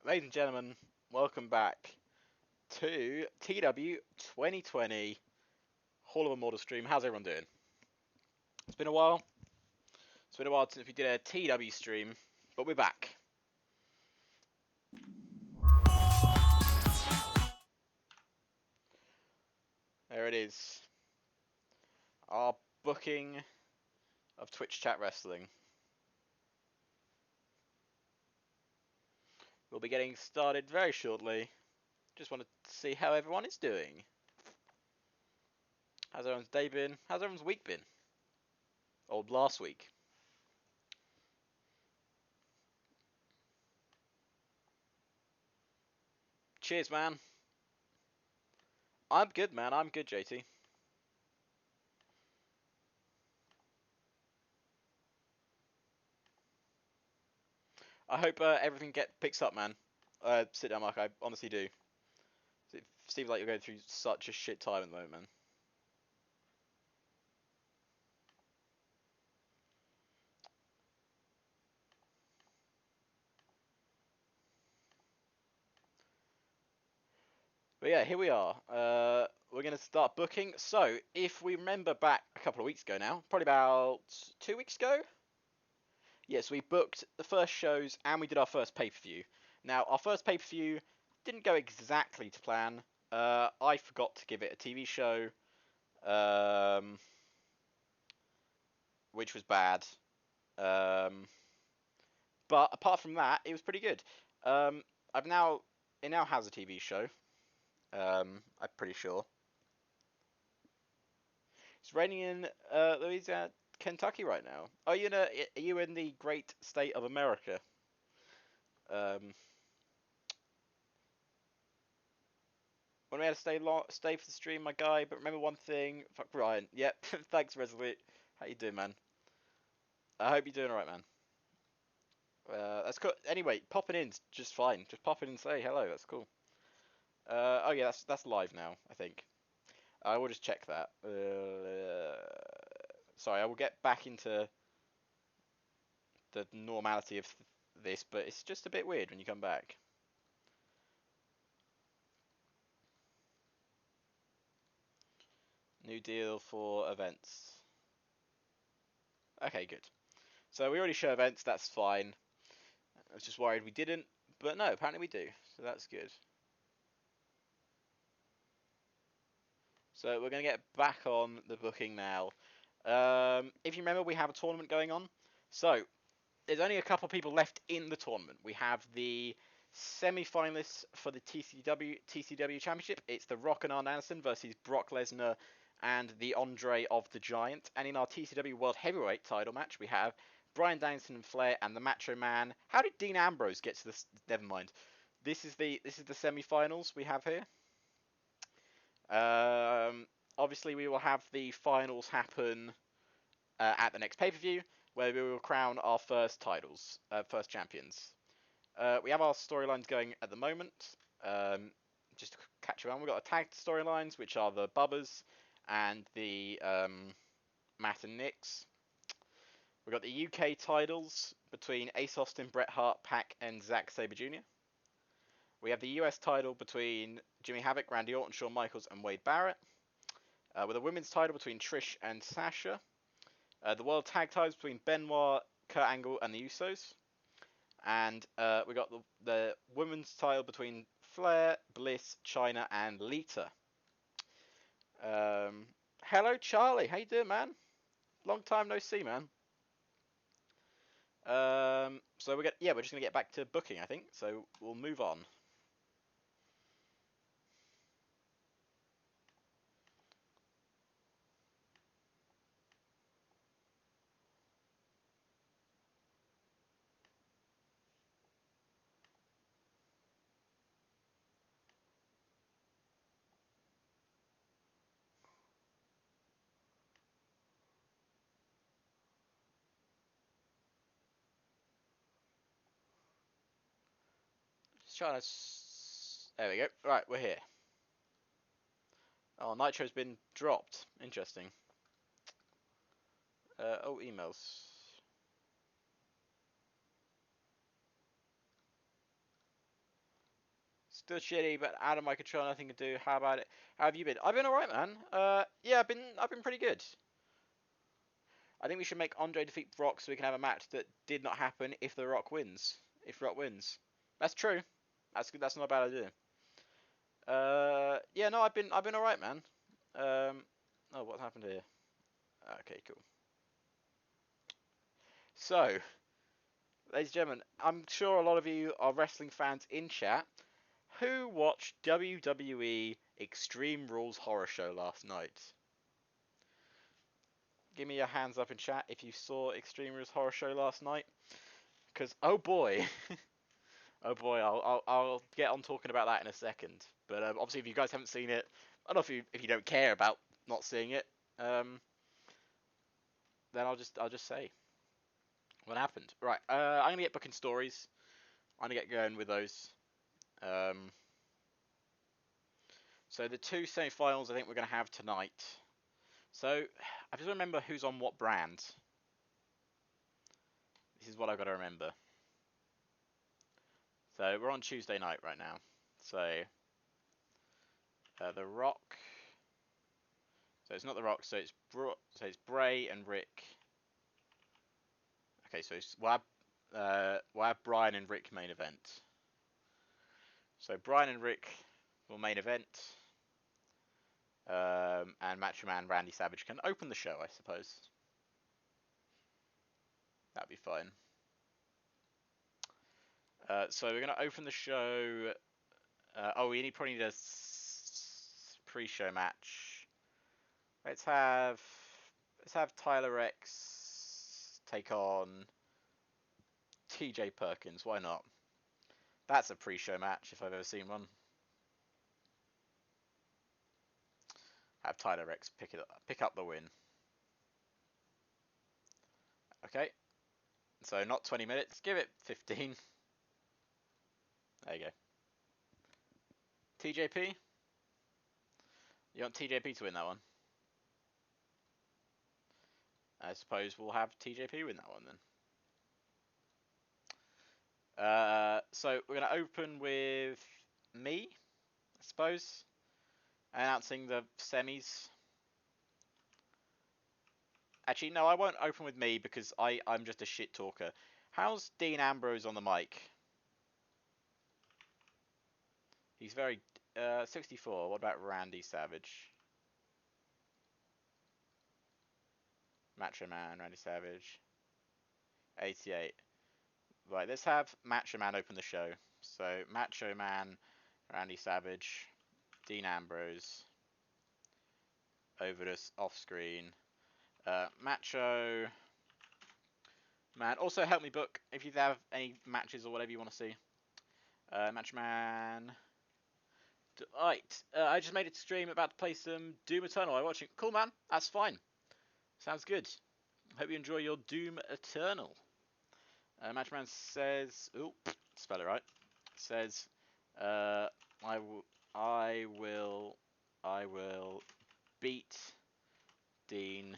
Ladies and gentlemen, welcome back to TEW 2020 Hall of ImmortalsStream. How's everyone doing? It's been a while. It's been a while since we did a TEW stream, but we're back. There it is. Our booking of Twitch Chat Wrestling. We'll be getting started very shortly. Just wanted to see how everyone is doing. How's everyone's day been? How's everyone's week been? Or last week? Cheers, man. I'm good, man. I'm good, JT. I hope everything picks up, man. Sit down, Mark. I honestly do. It seems like you're going through such a shit time at the moment, man. But yeah, here we are. We're going to start booking. So, if we remember back a couple of weeks ago now, probably about 2 weeks ago. Yes, we booked the first shows and we did our first pay-per-view. Now, our first pay-per-view didn't go exactly to plan. I forgot to give it a TV show, which was bad. But apart from that, it was pretty good. It now has a TV show. I'm pretty sure. It's raining in Louisiana, Kentucky right now. Are you in the great state of America? When we had to stay for the stream, my guy. But remember one thing. Fuck Ryan. Yep. Thanks, Resolute. How you doing, man? I hope you're doing alright, man. That's cool. Anyway, popping in's just fine. Just pop in and say hello. That's cool. Oh yeah, that's live now. I think. I will just check that. Sorry, I will get back into the normality of this, but it's just a bit weird when you come back. New deal for events. Okay, good. So we already show events, that's fine. I was just worried we didn't, but no, apparently we do, so that's good. So we're going to get back on the booking now. If you remember, we have a tournament going on. So there's only a couple of people left in the tournament. We have the semi-finalists for the TCW Championship. It's the Rock and Arn Anderson versus Brock Lesnar and the Andre of the Giant. And in our TCW World Heavyweight title match, we have Bryan Danielson and Flair and the Macho Man. How did Dean Ambrose get to this? Never mind. This is the semi-finals we have here. Obviously, we will have the finals happen at the next pay-per-view, where we will crown our first titles, first champions. We have our storylines going at the moment. Just to catch you on, we've got the tag storylines, which are the Bubbas and the Matt and Nix. We've got the UK titles between Ace Austin, Bret Hart, Pac, and Zack Sabre Jr. We have the US title between Jimmy Abbott, Randy Orton, Shawn Michaels, and Wade Barrett. With a women's title between Trish and Sasha. The world tag titles between Benoit, Kurt Angle, and the Usos. And we got the women's title between Flair, Bliss, Chyna, and Lita. Hello, Charlie. How you doing, man? Long time no see, man. So we're just gonna get back to booking, I think. So we'll move on. Just trying to. There we go. Right, we're here. Oh, Nitro's been dropped. Interesting. Oh, emails. Still shitty, but out of my control, nothing to do. How about it? How have you been? I've been alright, man. Yeah, I've been pretty good. I think we should make Andre defeat Rock so we can have a match that did not happen if The Rock wins. If Rock wins. That's true. That's good. That's not a bad idea. Yeah, no, I've been alright, man. Oh, what happened here? Okay, cool. So, ladies and gentlemen, I'm sure a lot of you are wrestling fans in chat who watched WWE Extreme Rules Horror Show last night. Give me your hands up in chat if you saw Extreme Rules Horror Show last night. Because, oh boy. Oh boy, I'll get on talking about that in a second. But obviously, if you guys haven't seen it, I don't know if you don't care about not seeing it, then I'll just say what happened. Right, I'm gonna get booking stories. I'm gonna get going with those. So the two semi-finals I think we're gonna have tonight. So I just remember who's on what brand. This is what I've got to remember. So we're on Tuesday night right now. So The Rock. So it's not The Rock. So it's Bray and Rick. Okay, so we'll have Brian and Rick main event. So Brian and Rick will main event. And Macho Man Randy Savage can open the show, I suppose. That'd be fine. So we're gonna open the show. We probably need a pre-show match. Let's have Tyler X take on TJ Perkins. Why not? That's a pre-show match if I've ever seen one. Have Tyler X pick up the win. Okay. So not 20 minutes. Give it 15. There you go. TJP. You want TJP to win that one? I suppose we'll have TJP win that one then. So we're going to open with me, I suppose, announcing the semis. Actually, no, I won't open with me because I'm just a shit talker. How's Dean Ambrose on the mic? He's very 64. What about Randy Savage? Macho Man, Randy Savage. 88. Right, let's have Macho Man open the show. So, Macho Man, Randy Savage, Dean Ambrose, over this off screen. Macho Man, also help me book if you have any matches or whatever you want to see. Macho Man. Right, I just made a stream about to play some Doom Eternal. I'm watching. Cool, man. That's fine. Sounds good. Hope you enjoy your Doom Eternal. Macho Man says, "Ooh, spell it right." Says, I will beat Dean.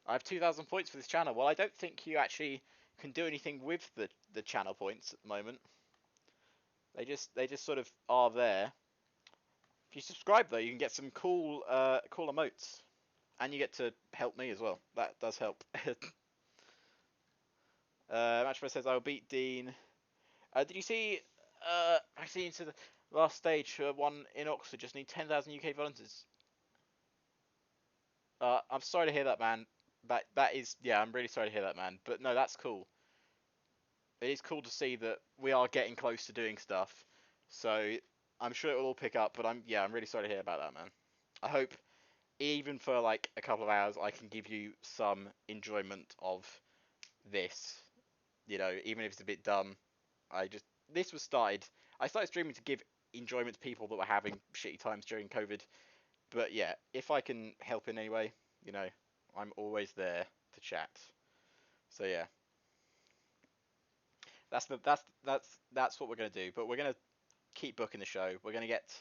I have 2,000 points for this channel. Well, I don't think you actually can do anything with the channel points at the moment. They just sort of are there. If you subscribe though, you can get some cool emotes, and you get to help me as well. That does help. Matchman says I will beat Dean. Did you see? I see into the last stage. One in Oxford. Just need 10,000 UK volunteers. I'm sorry to hear that, man. That is, yeah, I'm really sorry to hear that, man. But no, that's cool. It is cool to see that we are getting close to doing stuff. So I'm sure it will all pick up. But I'm really sorry to hear about that, man. I hope even for like a couple of hours, I can give you some enjoyment of this. You know, even if it's a bit dumb. This was started. I started streaming to give enjoyment to people that were having shitty times during COVID. But yeah, if I can help in any way, you know, I'm always there to chat. So yeah, that's what we're gonna do. But we're gonna keep booking the show. We're gonna get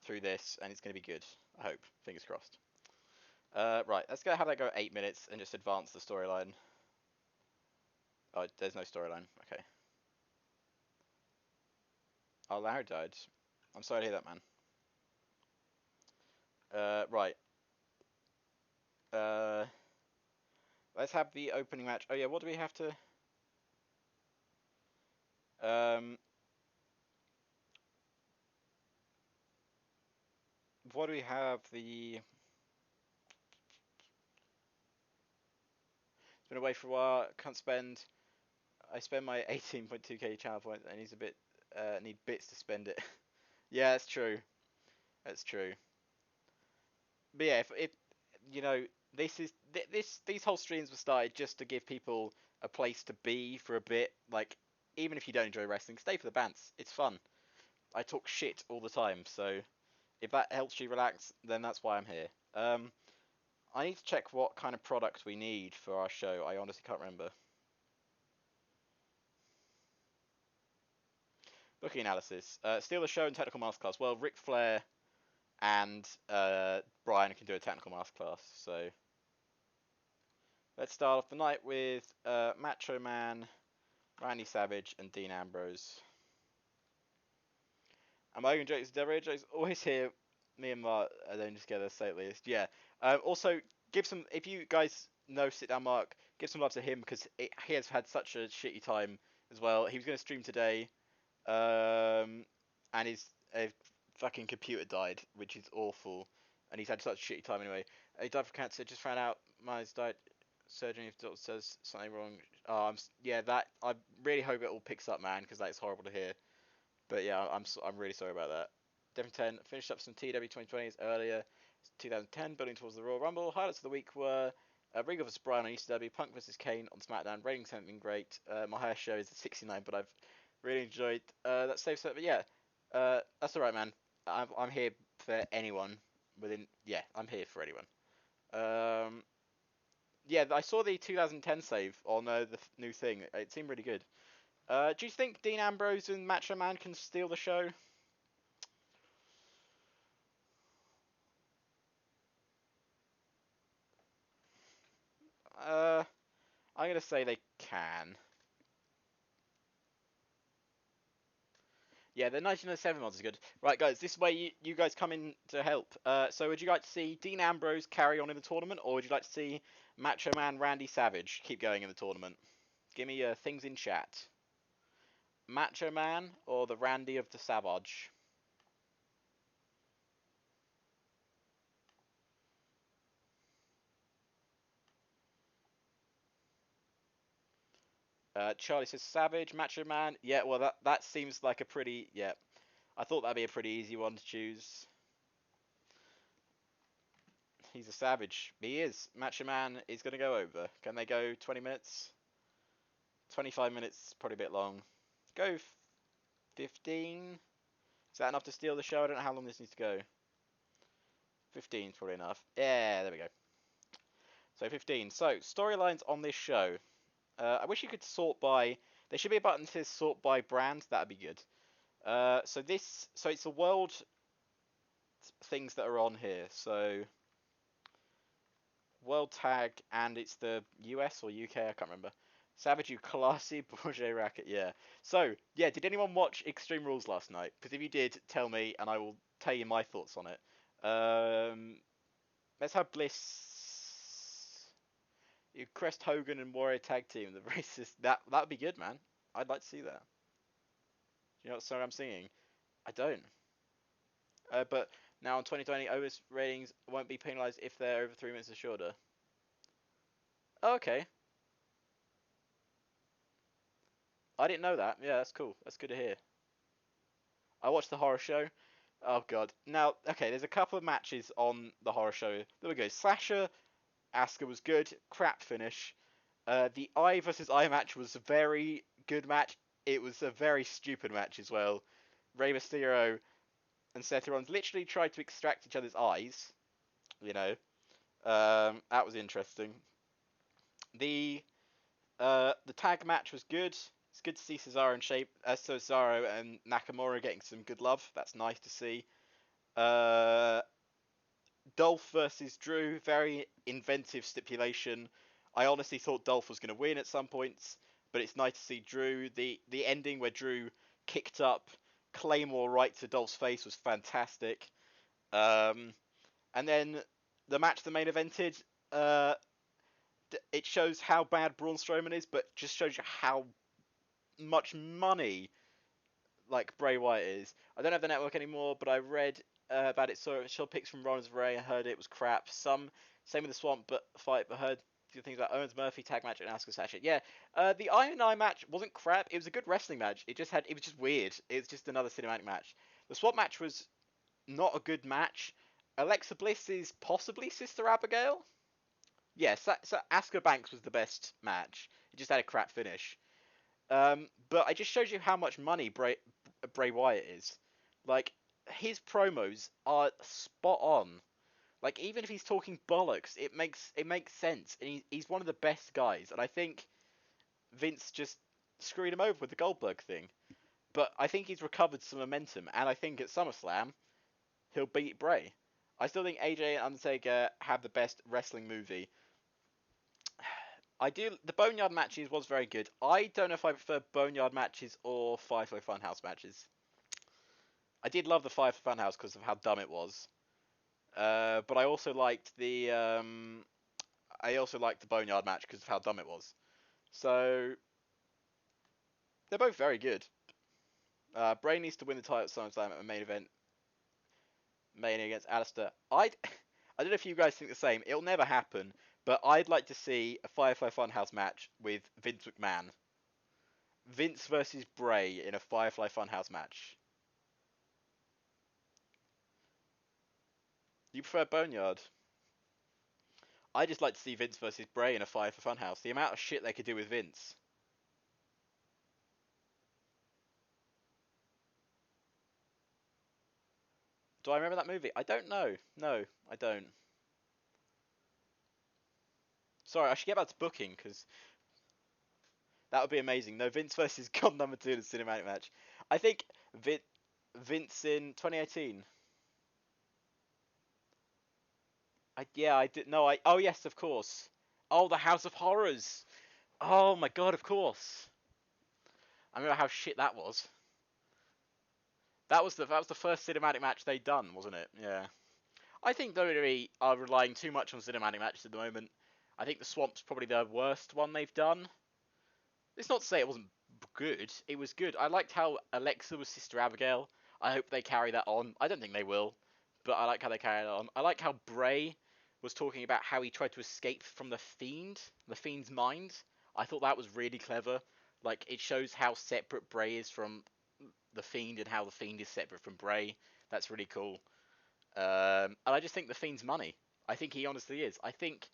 through this, and it's gonna be good. I hope. Fingers crossed. Right, let's go have that go 8 minutes and just advance the storyline. Oh, there's no storyline. Okay. Oh, Larry died. I'm sorry to hear that, man. Right. Uh, let's have the opening match. Oh yeah, what do we have to? What do we have? It's been away for a while. Can't spend. I spend my 18.2k channel points. I need a bit. Need bits to spend it. Yeah, that's true. That's true. But yeah, if you know, these whole streams were started just to give people a place to be for a bit. Like, even if you don't enjoy wrestling, stay for the bants. It's fun. I talk shit all the time, so if that helps you relax, then that's why I'm here. I need to check what kind of product we need for our show. I honestly can't remember. Booking analysis. Steal the show and technical masterclass. Well, Ric Flair and Brian can do a technical masterclass, so let's start off the night with Macho Man, Randy Savage, and Dean Ambrose. Am I going to jokes? Devil jokes always hear me and Mark alone together. Say it least. Yeah. Also, give some. If you guys know Sit Down Mark, give some love to him because he has had such a shitty time as well. He was going to stream today, and his fucking computer died, which is awful. And he's had such a shitty time anyway. He died from cancer. Just found out Miles died. Surgery if the doctor says something wrong. Yeah, that I really hope it all picks up, man, because that is horrible to hear. But yeah, I'm really sorry about that. Devin 10 finished up some TEW 2020s earlier. 2010 building towards the Royal Rumble. Highlights of the week were Regal vs Bryan on ECW, Punk vs Kane on SmackDown. Ratings haven't been great. My highest show is at 69, but I've really enjoyed that save set. But yeah, that's alright, man. I'm here for anyone within. Yeah, I'm here for anyone. Yeah, I saw the 2010 save on the new thing. It seemed really good. Do you think Dean Ambrose and Macho Man can steal the show? Uh, I'm gonna say they can. Yeah, the 1997 mods are good. Right, guys, this way you guys come in to help. So would you like to see Dean Ambrose carry on in the tournament, or would you like to see Macho Man Randy Savage keep going in the tournament? Give me things in chat. Macho Man or the Randy of the Savage? Charlie says Savage, Macho Man. Yeah, well that seems like a pretty yeah. I thought that'd be a pretty easy one to choose. He's a savage. He is. Macho Man is going to go over. Can they go 20 minutes? 25 minutes, probably a bit long. Go 15. Is that enough to steal the show? I don't know how long this needs to go. 15 is probably enough. Yeah, there we go. So 15. So, storylines on this show. I wish you could sort by... There should be a button that says sort by brand. That'd be good. So it's the world things that are on here. So World Tag, and it's the US or UK, I can't remember. Savage, you classy Bourget racket, yeah. So, yeah, did anyone watch Extreme Rules last night? Because if you did, tell me, and I will tell you my thoughts on it. Let's have Bliss, you Crest Hogan and Warrior tag team, the racist. That'd be good, man. I'd like to see that. Do you know what song I'm singing? I don't. But now in 2020, Ovis ratings won't be penalised if they're over 3 minutes or shorter. Oh, okay. I didn't know that. Yeah, that's cool. That's good to hear. I watched the horror show. Oh god. Now, okay, there's a couple of matches on the horror show. There we go. Sasha Asuka was good. Crap finish. The I versus I match was a very good match. It was a very stupid match as well. Rey Mysterio and Seth Rollins literally tried to extract each other's eyes. You know, that was interesting. The the tag match was good. It's good to see Cesaro and Cesaro and Nakamura getting some good love. That's nice to see. Uh, Dolph versus Drew, very inventive stipulation. I honestly thought Dolph was going to win at some points, but it's nice to see Drew. The ending where Drew kicked up Claymore right to Dolph's face was fantastic. And then the match the main evented, it shows how bad Braun Strowman is, but just shows you how much money like Bray Wyatt is. I don't have the network anymore, but I read about it. Saw pics from Rollins Ray. I heard it was crap. Same with the Swamp but fight, but heard good things about Owens Murphy tag match and Asuka Sasha. Yeah, the Iron Eye match wasn't crap. It was a good wrestling match. It was just weird. It was just another cinematic match. The Swamp match was not a good match. Alexa Bliss is possibly Sister Abigail. Yes, so Asuka Banks was the best match. It just had a crap finish. But it just shows you how much money Bray Wyatt is. Like, his promos are spot on. Like, even if he's talking bollocks, it makes sense, and he's one of the best guys. And I think Vince just screwed him over with the Goldberg thing. But I think he's recovered some momentum, and I think at SummerSlam he'll beat Bray. I still think AJ and Undertaker have the best wrestling movie. The Boneyard matches was very good. I don't know if I prefer Boneyard matches or Firefly Funhouse matches. I did love the Firefly Funhouse because of how dumb it was. But I also liked the Boneyard match because of how dumb it was. So they're both very good. Bray needs to win the title at SummerSlam at a main event. Mania against Alistair. I don't know if you guys think the same. It'll never happen, but I'd like to see a Firefly Funhouse match with Vince McMahon. Vince versus Bray in a Firefly Funhouse match. You prefer Boneyard? I just like to see Vince versus Bray in a Firefly Funhouse. The amount of shit they could do with Vince. Do I remember that movie? I don't know. No, I don't. Sorry, I should get back to booking because that would be amazing. No, Vince versus God number 2 in a cinematic match. I think Vince in 2018. I did. No, I. Oh yes, of course. Oh, the House of Horrors. Oh my god, of course. I remember how shit that was. That was the first cinematic match they'd done, wasn't it? Yeah. I think WWE are relying too much on cinematic matches at the moment. I think the Swamp's probably the worst one they've done. It's not to say it wasn't good. It was good. I liked how Alexa was Sister Abigail. I hope they carry that on. I don't think they will, but I like how they carry that on. I like how Bray was talking about how he tried to escape from the Fiend's mind. I thought that was really clever. Like, it shows how separate Bray is from the Fiend and how the Fiend is separate from Bray. That's really cool. And I just think the Fiend's money. I think he honestly is. I think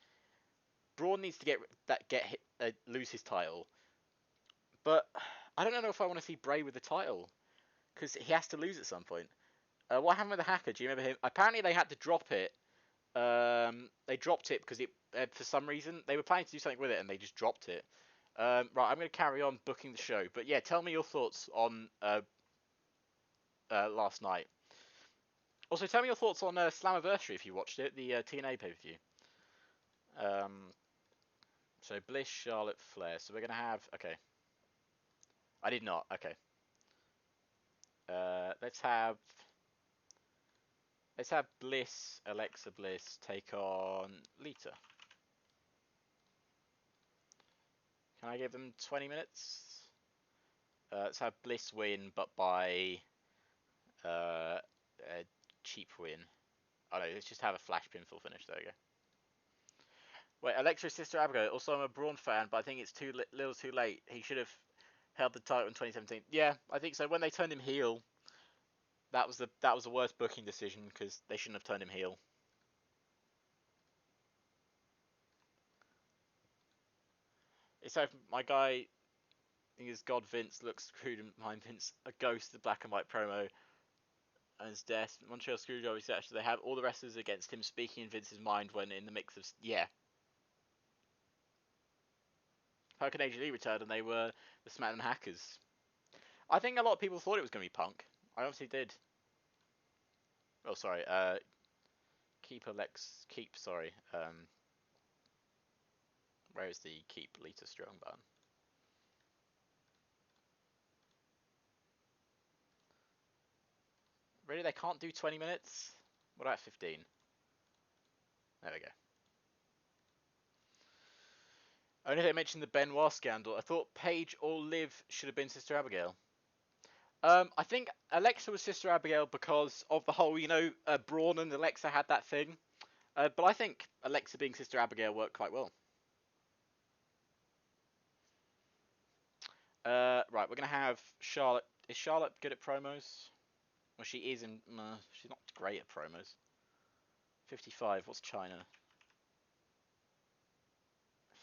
Braun needs to lose his title, but I don't know if I want to see Bray with the title because he has to lose at some point. What happened with the hacker? Do you remember him? Apparently they had to drop it. They dropped it because for some reason they were planning to do something with it and they just dropped it. Right, I'm going to carry on booking the show, but yeah, tell me your thoughts on last night. Also, tell me your thoughts on Slammiversary if you watched it, the TNA pay-per-view. So Bliss, Charlotte, Flair. So we're gonna have. Okay. I did not. Okay. Let's have. Let's have Bliss, Alexa Bliss take on Lita. Can I give them 20 minutes? Let's have Bliss win, but by a cheap win. Oh no, let's just have a flash pinfall finish. There we go. Wait, Alexa's Sister Abigail. Also, I'm a Braun fan, but I think it's little too late. He should have held the title in 2017. Yeah, I think so. When they turned him heel, that was the worst booking decision because they shouldn't have turned him heel. It's like my guy, I think his God Vince looks screwed behind Vince, a ghost, the black and white promo, and his death. Montreal Screwjob is actually they have all the wrestlers against him speaking in Vince's mind when in the mix of Punk and AJ Lee returned and they were the SmackDown Hackers. I think a lot of people thought it was going to be Punk. I obviously did. Oh, sorry. Sorry. Where is the keep Lita Strong button? Really, they can't do 20 minutes? What about 15? There we go. Only they mentioned the Benoit scandal. I thought Paige or Liv should have been Sister Abigail. I think Alexa was Sister Abigail because of the whole, Braun and Alexa had that thing. But I think Alexa being Sister Abigail worked quite well. Right, we're going to have Charlotte. Is Charlotte good at promos? Well, she is in... she's not great at promos. 55, what's China?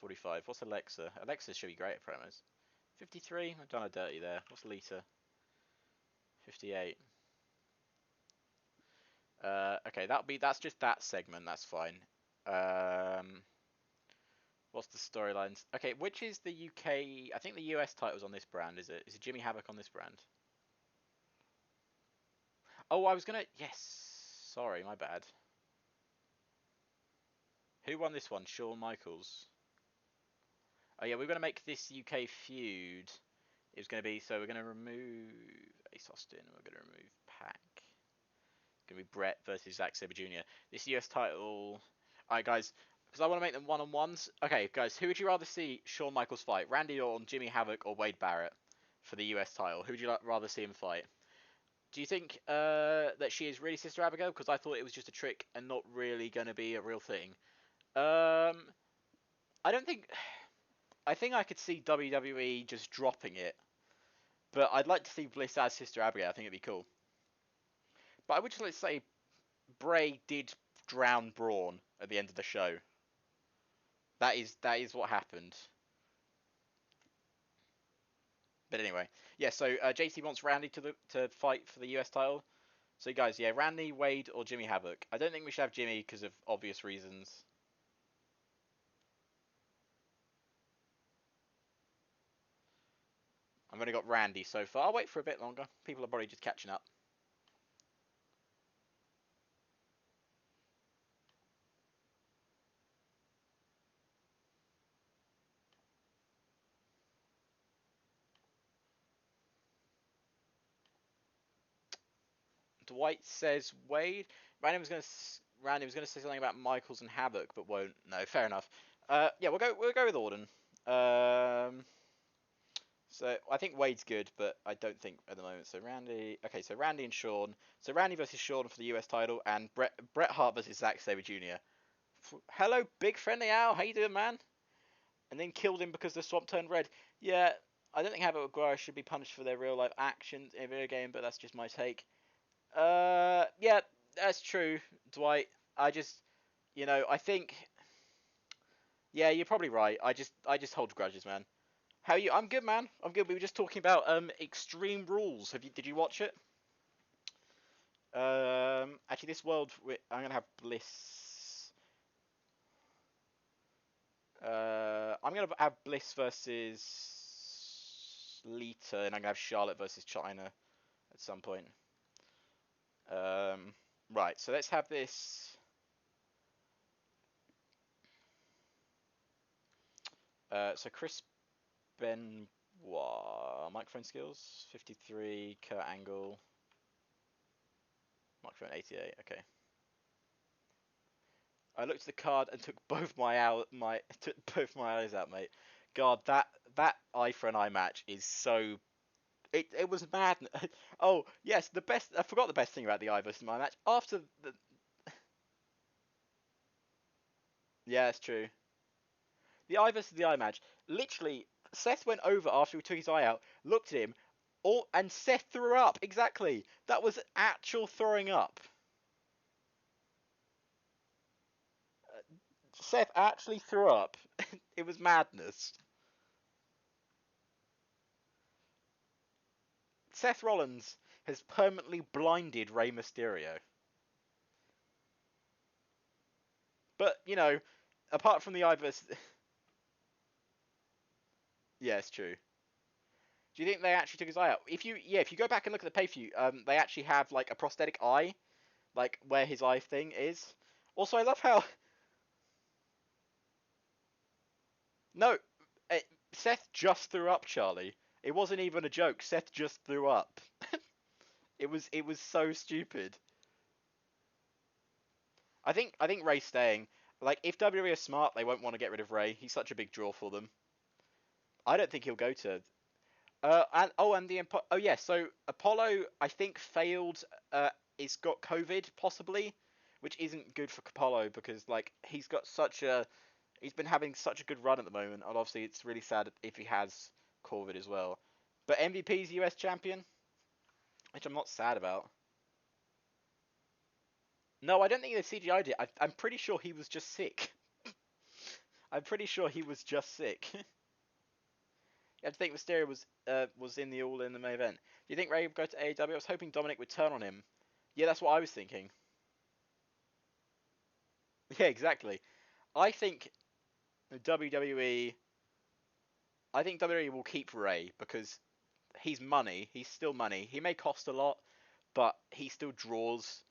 45, what's Alexa? Alexa should be great at promos. 53, I've done her dirty there. What's Lita? 58. Okay, that's just that segment. That's fine. What's the storylines? Okay, which is the UK? I think the US title's on this brand. Is it? Is it Jimmy Havoc on this brand? Oh, I was gonna. Yes. Sorry, my bad. Who won this one? Shawn Michaels. Oh yeah, we're gonna make this UK feud. It was gonna be so we're gonna remove Ace Austin. We're gonna remove Pac. Gonna be Brett versus Zack Sabre Jr. This US title. Alright, guys, because I want to make them one-on-ones. Okay, guys, who would you rather see Shawn Michaels fight? Randy Orton, Jimmy Havoc, or Wade Barrett for the US title? Who would you rather see him fight? Do you think that she is really Sister Abigail? Because I thought it was just a trick and not really going to be a real thing. I don't think. I think I could see WWE just dropping it, but I'd like to see Bliss as Sister Abigail. I think it'd be cool. But I would just like to say Bray did drown Braun at the end of the show. That is what happened. But anyway, yeah. So JT wants Randy to fight for the US title. So guys, yeah, Randy, Wade, or Jimmy Havoc. I don't think we should have Jimmy because of obvious reasons. I've only got Randy so far. I'll wait for a bit longer. People are probably just catching up. Dwight says Wade. Randy was gonna say something about Michaels and Havoc, but won't. No, fair enough. Yeah, we'll go with Orton. So I think Wade's good, but I don't think at the moment. So Randy. Okay, so Randy and Shawn. So Randy versus Shawn for the US title, and Bret Hart versus Zack Sabre Jr. Hello, big friendly Al. How you doing, man? And then killed him because the swamp turned red. Yeah, I don't think Havoc Maguire should be punished for their real life actions in a video game, but that's just my take. Yeah, that's true, Dwight. I just, I think, yeah, you're probably right. I just hold grudges, man. How are you? I'm good, man. I'm good. We were just talking about Extreme Rules. Did you watch it? Actually, this world, I'm gonna have Bliss. I'm gonna have Bliss versus Lita, and I'm gonna have Charlotte versus China at some point. Right. So let's have this. So Chris Benoit, microphone skills 53, Kurt Angle, microphone 88. Okay. I looked at the card and took both my eyes out, mate. God, that eye for an eye match is so. It was mad. Oh yes, the best. I forgot the best thing about the eye versus my match after the. Yeah, it's true. The eye versus the eye match. Literally, Seth went over after he took his eye out, looked at him, and Seth threw up. Exactly. That was actual throwing up. Seth actually threw up. It was madness. Seth Rollins has permanently blinded Rey Mysterio. But, apart from the eye versus. Yeah, it's true. Do you think they actually took his eye out? If you go back and look at the pay-per-view, they actually have like a prosthetic eye, like where his eye thing is. Also, I love how no, Seth just threw up, Charlie. It wasn't even a joke. Seth just threw up. It was so stupid. I think Ray's staying. Like, if WWE are smart, they won't want to get rid of Ray. He's such a big draw for them. I don't think he'll go to. And the oh yeah, so Apollo I think failed. He's got COVID possibly, which isn't good for Apollo because like he's been having such a good run at the moment, and obviously it's really sad if he has COVID as well. But MVP's US champion, which I'm not sad about. No, I don't think they CGI'd it. I'm pretty sure he was just sick. I'm pretty sure he was just sick. I think Mysterio was in the main event. Do you think Ray would go to AEW? I was hoping Dominic would turn on him. Yeah, that's what I was thinking. Yeah, exactly. I think WWE. I think WWE will keep Ray because he's money. He's still money. He may cost a lot, but he still draws.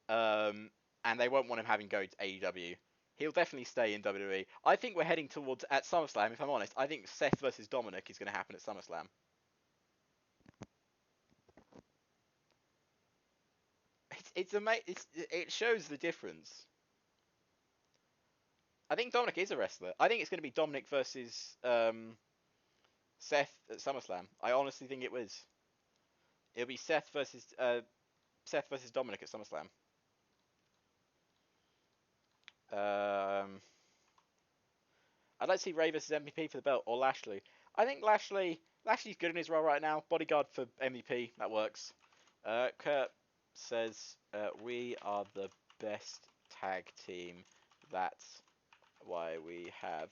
And they won't want him having go to AEW. He'll definitely stay in WWE. I think we're heading towards at SummerSlam. If I'm honest, I think Seth versus Dominic is going to happen at SummerSlam. It shows the difference. I think Dominic is a wrestler. I think it's going to be Dominic versus Seth at SummerSlam. I honestly think it was. It'll be Seth versus Dominic at SummerSlam. Um, I'd like to see Ray versus MVP for the belt or Lashley. I think Lashley's good in his role right now. Bodyguard for MVP, that works. Kurt says we are the best tag team. That's why we have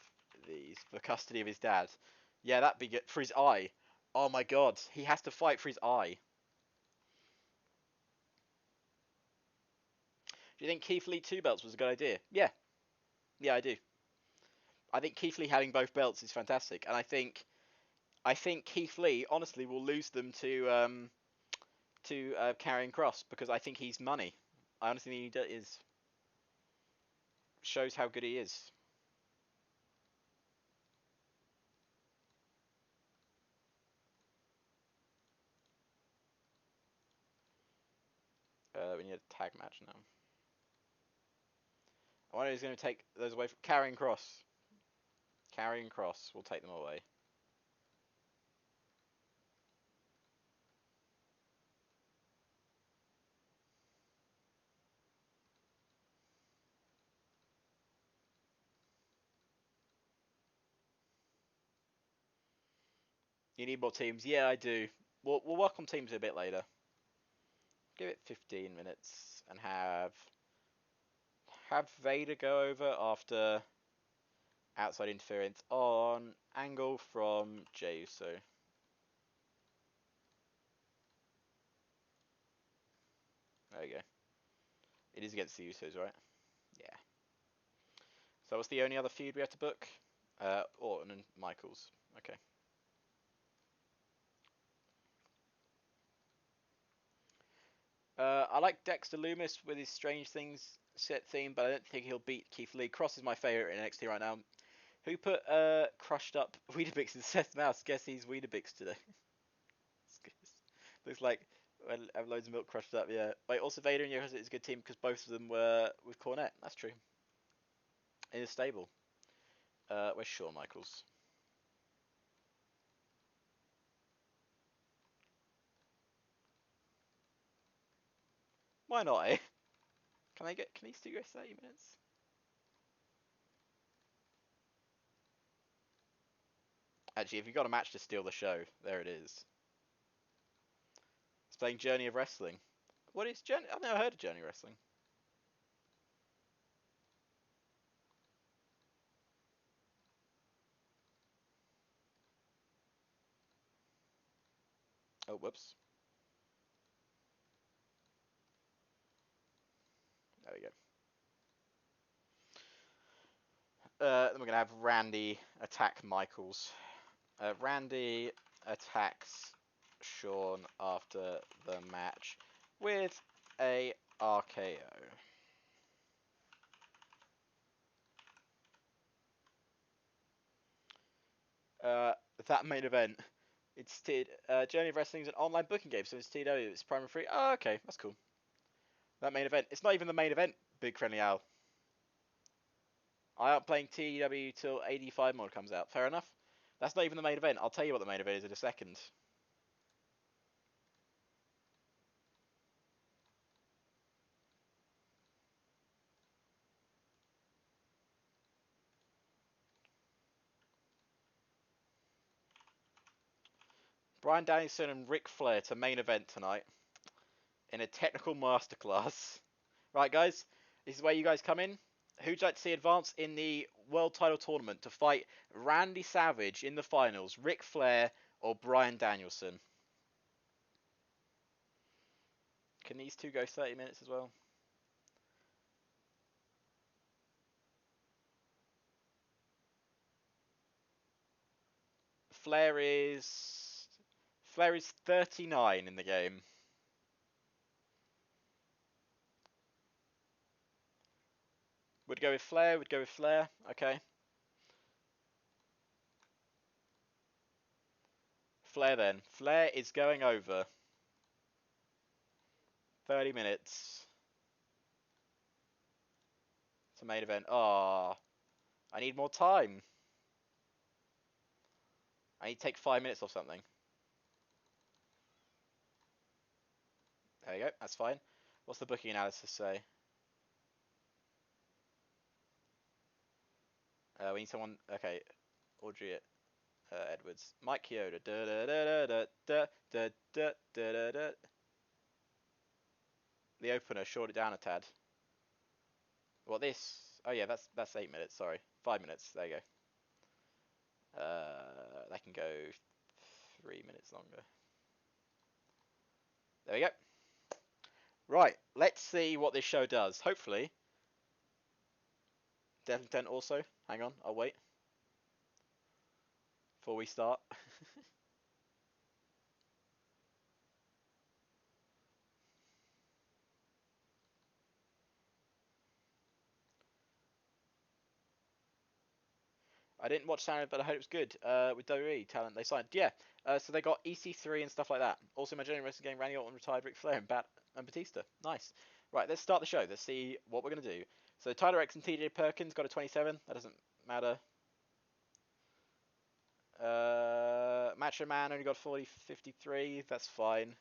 these for custody of his dad. Yeah, that'd be good for his eye. Oh my god, he has to fight for his eye. Do you think Keith Lee 2 belts was a good idea? Yeah, I do. I think Keith Lee having both belts is fantastic, and I think Keith Lee honestly will lose them to Karrion Kross because I think he's money. I honestly think he is shows how good he is. We need a tag match now. I wonder who's going to take those away from Karrion Kross. Karrion Kross will take them away. You need more teams. Yeah, I do. We'll work on teams a bit later. Give it 15 minutes and have Vader go over after outside interference on Angle from Jey Uso. There you go. It is against the Usos, right? Yeah. So what's the only other feud we have to book? Orton and Michaels. Okay. I like Dexter Loomis with his Strange Things set theme, but I don't think he'll beat Keith Lee. Cross is my favorite in NXT right now. Who put crushed up Weetabix in Seth Mouse? Guess he's Weetabix today. Looks like I have loads of milk crushed up. Yeah. Wait. Also, Vader and Yokozuna is a good team because both of them were with Cornette. That's true. In a stable. Where's Shawn Michaels? Why not? Eh? Can these two go 30 minutes? Actually, if you've got a match to steal the show, there it is. It's playing Journey of Wrestling. What is Journey? I've never heard of Journey Wrestling. Oh, whoops. There we go. Then we're gonna have Randy attack Michaels. Randy attacks Shawn after the match with a RKO. Uh, that main event It's Journey of Wrestling is an online booking game, so it's TEW. It's primary free. Oh, okay, that's cool. That main event. It's not even the main event, Big Friendly Owl. I aren't playing TEW till 85 mod comes out. Fair enough. That's not even the main event. I'll tell you what the main event is in a second. Bryan Danielson and Ric Flair to main event tonight in a technical masterclass. Right, guys, this is where you guys come in. Who'd you like to see advance in the world title tournament to fight Randy Savage in the finals, Ric Flair or Bryan Danielson? Can these two go 30 minutes as well? Flair is 39 in the game. Would go with Flair. Would go with Flair. Okay. Flair then. Flair is going over 30 minutes to main event. Ah, I need more time. I need to take 5 minutes off something. There you go. That's fine. What's the booking analysis say? We need someone. Okay, Audrey Edwards, Mike Chioda. The opener short it down a tad. What this? Oh yeah, that's 8 minutes. Sorry, 5 minutes. There you go. That can go 3 minutes longer. There we go. Right, let's see what this show does. Hopefully, Death Intent also. Hang on, I'll wait before we start. I didn't watch Saturday, but I heard it was good. With WWE talent they signed. Yeah. So they got EC3 and stuff like that. Also, my General Wrestling game, Randy Orton retired Ric Flair and Batista. Nice. Right, let's start the show. Let's see what we're gonna do. So Tyler X and TJ Perkins got a 27. That doesn't matter. Macho Man only got 53. That's fine.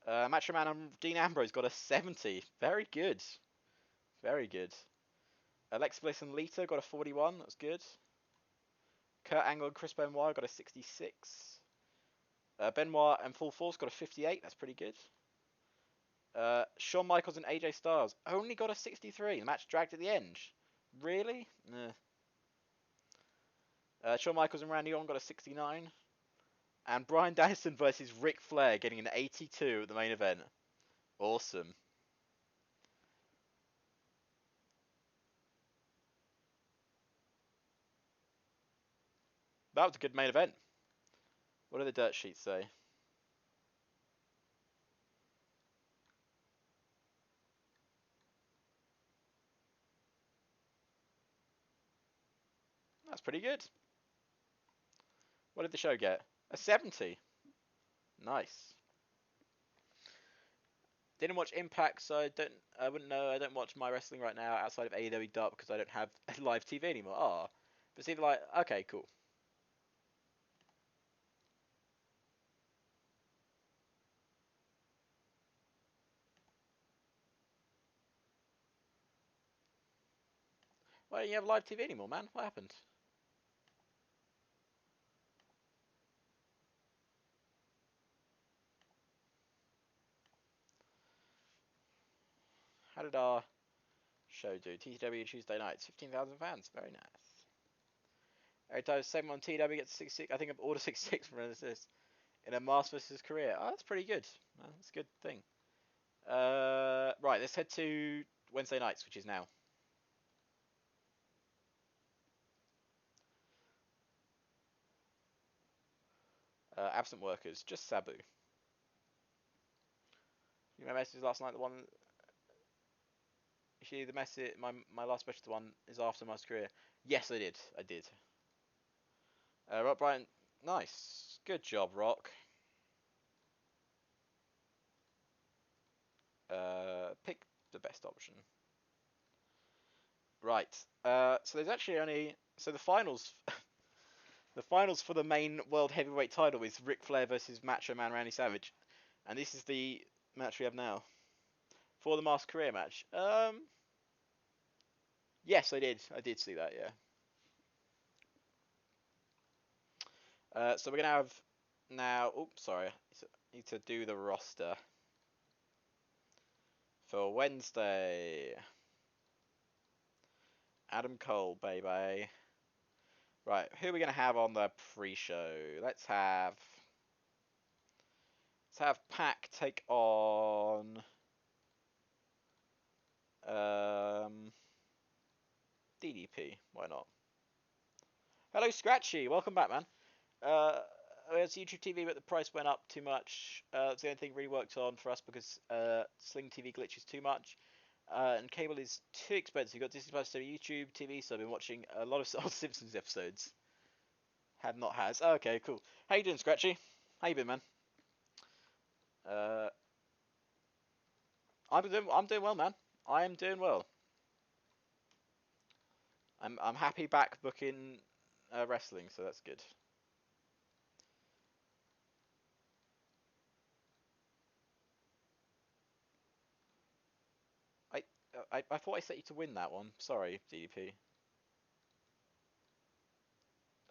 Macho Man and Dean Ambrose got a 70. Very good. Very good. Alexa Bliss and Lita got a 41. That's good. Kurt Angle and Chris Benoit got a 66. Benoit and Full Force got a 58. That's pretty good. Shawn Michaels and AJ Styles only got a 63. The match dragged at the end. Really? Shawn Michaels and Randy Orton got a 69. And Bryan Danielson versus Ric Flair getting an 82 at the main event. Awesome. That was a good main event. What do the dirt sheets say? That's pretty good. What did the show get? A 70. Nice. Didn't watch Impact, so I wouldn't know. I don't watch my wrestling right now outside of AEW Dark because I don't have live TV anymore. Ah, but it's either like, okay, cool. Why don't you have live TV anymore, man? What happened? How did our show do? TTW Tuesday nights, 15,000 fans. Very nice. Every time someone on TW gets 66, I think I've ordered 66 from this in a Master vs. career. Oh, that's pretty good. That's a good thing. Right, let's head to Wednesday nights, which is now. Absent workers, just Sabu. You remember messages last night? The one, actually, the message, my last special one is after my career. Yes, I did. I did. Rob Bryant, Nice. Good job, Rock. Pick the best option. Right. So there's actually only the finals. The finals for the main world heavyweight title is Ric Flair versus Macho Man Randy Savage, and this is the match we have now for the Masked Career match. Yes, I did. I did see that. Yeah. So we're gonna have now. Oops, sorry. I need to do the roster for Wednesday. Adam Cole, baby. Right, who are we gonna have on the pre-show? Let's have Pac take on DDP. Why not? Hello, Scratchy. Welcome back, man. It's YouTube TV, but the price went up too much. It's the only thing really worked on for us because Sling TV glitches too much. And cable is too expensive. You've got Disney Plus, so YouTube TV, so I've been watching a lot of old Simpsons episodes. Have not has. Oh, okay, cool. How you doing, Scratchy? How you been, man? Uh, I'm doing well, man. I am doing well. I'm happy back booking wrestling, so that's good. I, I thought I set you to win that one. Sorry, DDP.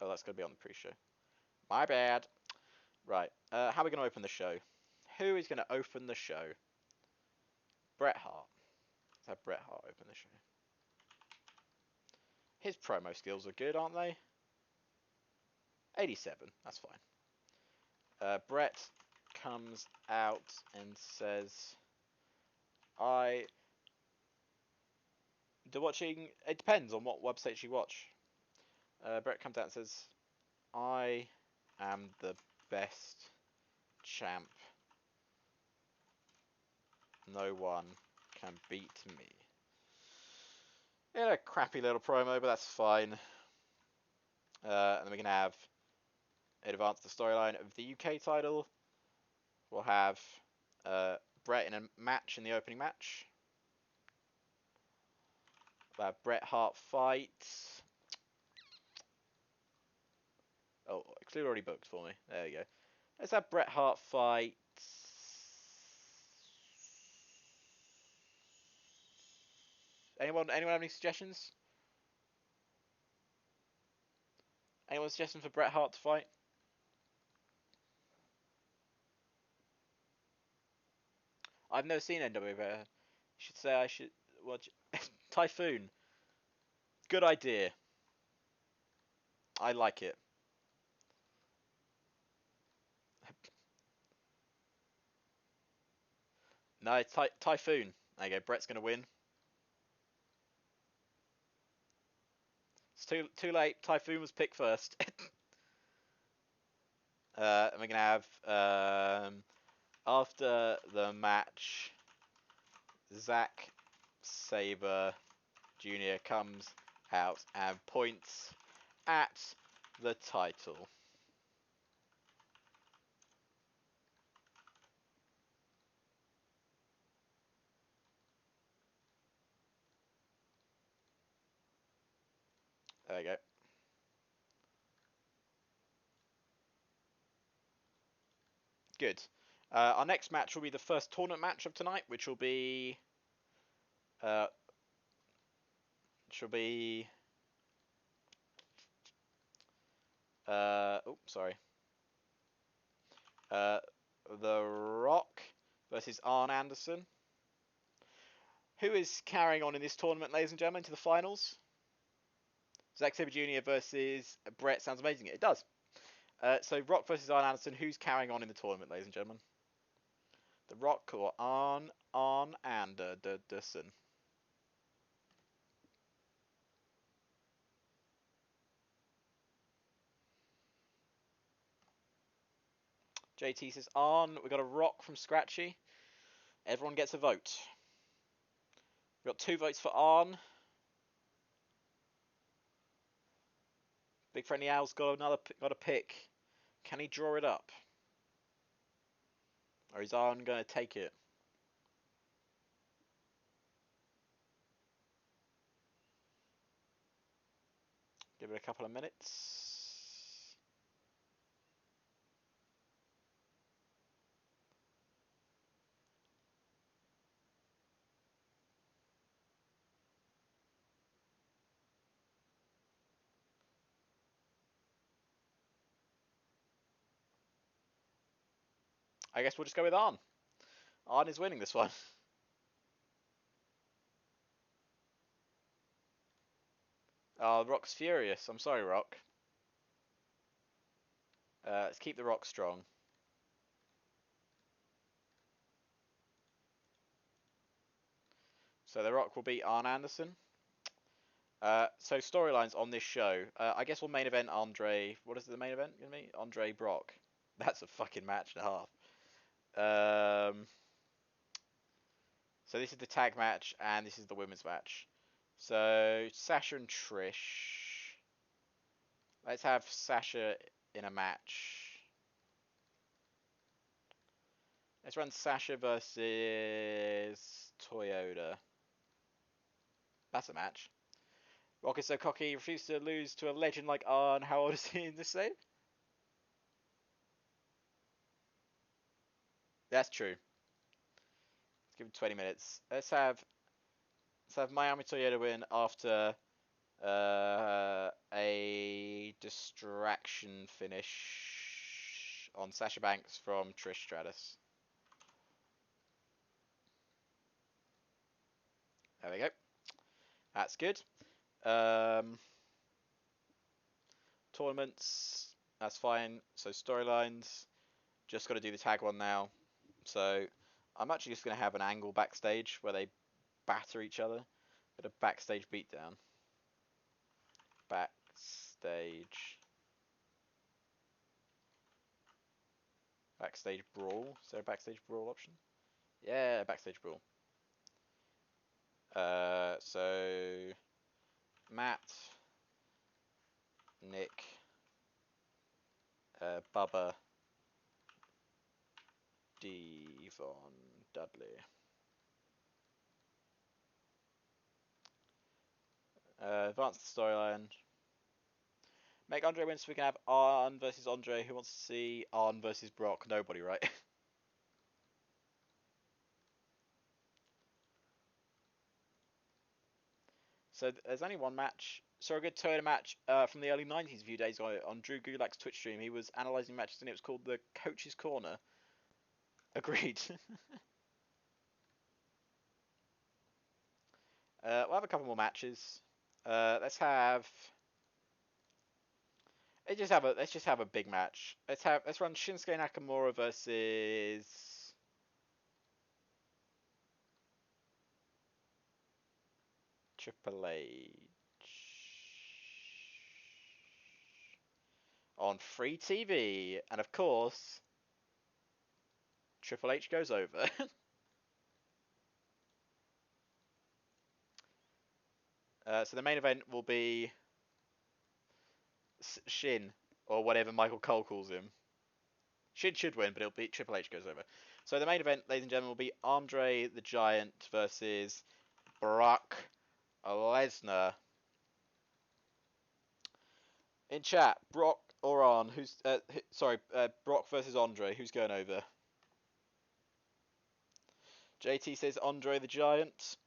Oh, that's gonna be on the pre-show. My bad. Right. How are we gonna open the show? Who is gonna open the show? Bret Hart. Let's have Bret Hart open the show. His promo skills are good, aren't they? 87. That's fine. Bret comes out and says, "I." The watching. It depends on what website you watch. Bret comes out and says, "I am the best champ. No one can beat me." Yeah, a crappy little promo, but that's fine. And then we can have advance the storyline of the UK title. We'll have Bret in a match in the opening match. We'll have Bret Hart fight. Oh, exclude already booked for me. There you go. Let's have Bret Hart fight. Anyone have any suggestions? Anyone suggestion for Bret Hart to fight? I've never seen NWA, but I should say I should watch Typhoon. Good idea. I like it. No, it's Typhoon. There you go. Bret's gonna win. It's too late. Typhoon was picked first. And we're gonna have after the match, Zack Sabre Jr. comes out and points at the title. There you go. Good. Our next match will be the first tournament match of tonight, which will be uh, oh, sorry. Uh, The Rock versus Arn Anderson. Who is carrying on in this tournament, ladies and gentlemen, to the finals? Zack Sabre Jr. versus Bret. Sounds amazing. It does. So Rock versus Arn Anderson. Who's carrying on in the tournament, ladies and gentlemen? The Rock or Arn Anderson? JT says Arn. We got a Rock from Scratchy. Everyone gets a vote. We got 2 votes for Arn. Big Friendly Al's got a pick. Can he draw it up? Or is Arn going to take it? Give it a couple of minutes. I guess we'll just go with Arn. Arn is winning this one. Oh, Rock's furious. I'm sorry, Rock. Let's keep the Rock strong. So the Rock will beat Arn Anderson. So storylines on this show. I guess we'll main event Andre. What is the main event gonna be? Andre Brock. That's a fucking match and a half. So this is the tag match and this is the women's match. So Sasha and Trish. Let's have Sasha in a match. Let's run Sasha versus Toyota. That's a match. Rock is so cocky, he refused to lose to a legend like Arn. How old is he in this save? That's true. Let's give him 20 minutes. Let's have Miami Toyota win after a distraction finish on Sasha Banks from Trish Stratus. There we go. That's good. Tournaments, that's fine. So storylines, just got to do the tag one now. So I'm actually just going to have an angle backstage where they batter each other. Bit of backstage beatdown. Backstage. Backstage brawl. Is there a backstage brawl option? Yeah, backstage brawl. So Matt, Nick, Bubba, Devon, Dudley. Advance the storyline. Make Andre win so we can have Arn versus Andre. Who wants to see Arn versus Brock? Nobody, right? So there's only one match. Saw a good Toyota match from the early 90s a few days ago on Drew Gulak's Twitch stream. He was analysing matches and it was called the Coach's Corner. Agreed. We'll have a couple more matches. Let's just have a big match. Let's run Shinsuke Nakamura versus Triple H on free TV, and of course, Triple H goes over. So the main event will be Shin, or whatever Michael Cole calls him. Shin should win, but it'll be Triple H goes over. So the main event, ladies and gentlemen, will be Andre the Giant versus Brock Lesnar. In chat, Brock or Arn? Brock versus Andre. Who's going over? JT says Andre the Giant.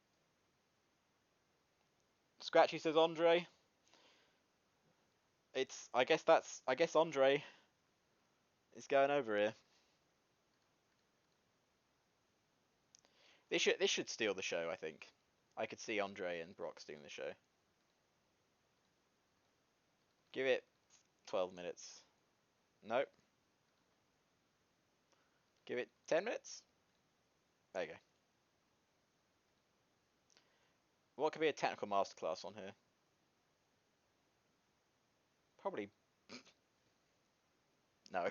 Scratchy says Andre. I guess Andre is going over here. This should steal the show, I think. I could see Andre and Brock stealing the show. Give it 12 minutes. Nope. Give it 10 minutes. There you go. What could be a technical masterclass on here? Probably. No.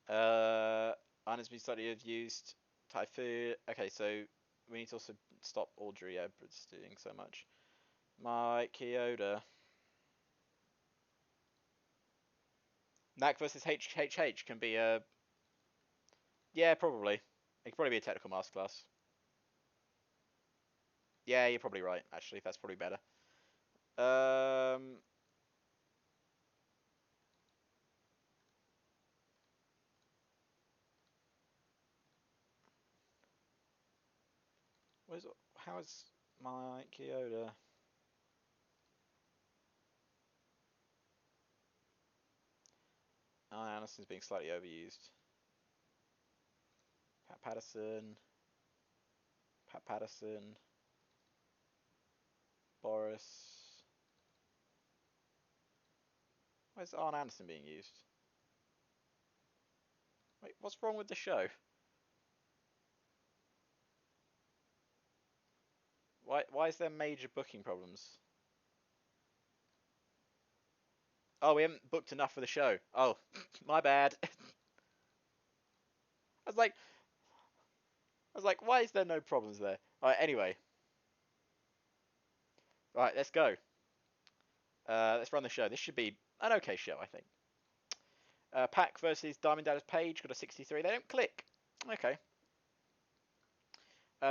uh, Arn has been slightly overused. Typhoon. Okay, so we need to also stop Audrey Edwards doing so much. Mike Chioda. Knack versus HHH can be a... Yeah, probably. It could probably be a technical masterclass. Yeah, you're probably right, actually. That's probably better. How is Mike Chioda? Oh, Anderson's being slightly overused. Pat Patterson. Boris. Where's Arn Anderson being used? Wait, what's wrong with the show? Why is there major booking problems? Oh, we haven't booked enough for the show. Oh, my bad. I was like, why is there no problems there? Alright, anyway. Right, let's go. Let's run the show. This should be an okay show, I think. Pac versus Diamond Dallas Page got a 63. They don't click. Okay.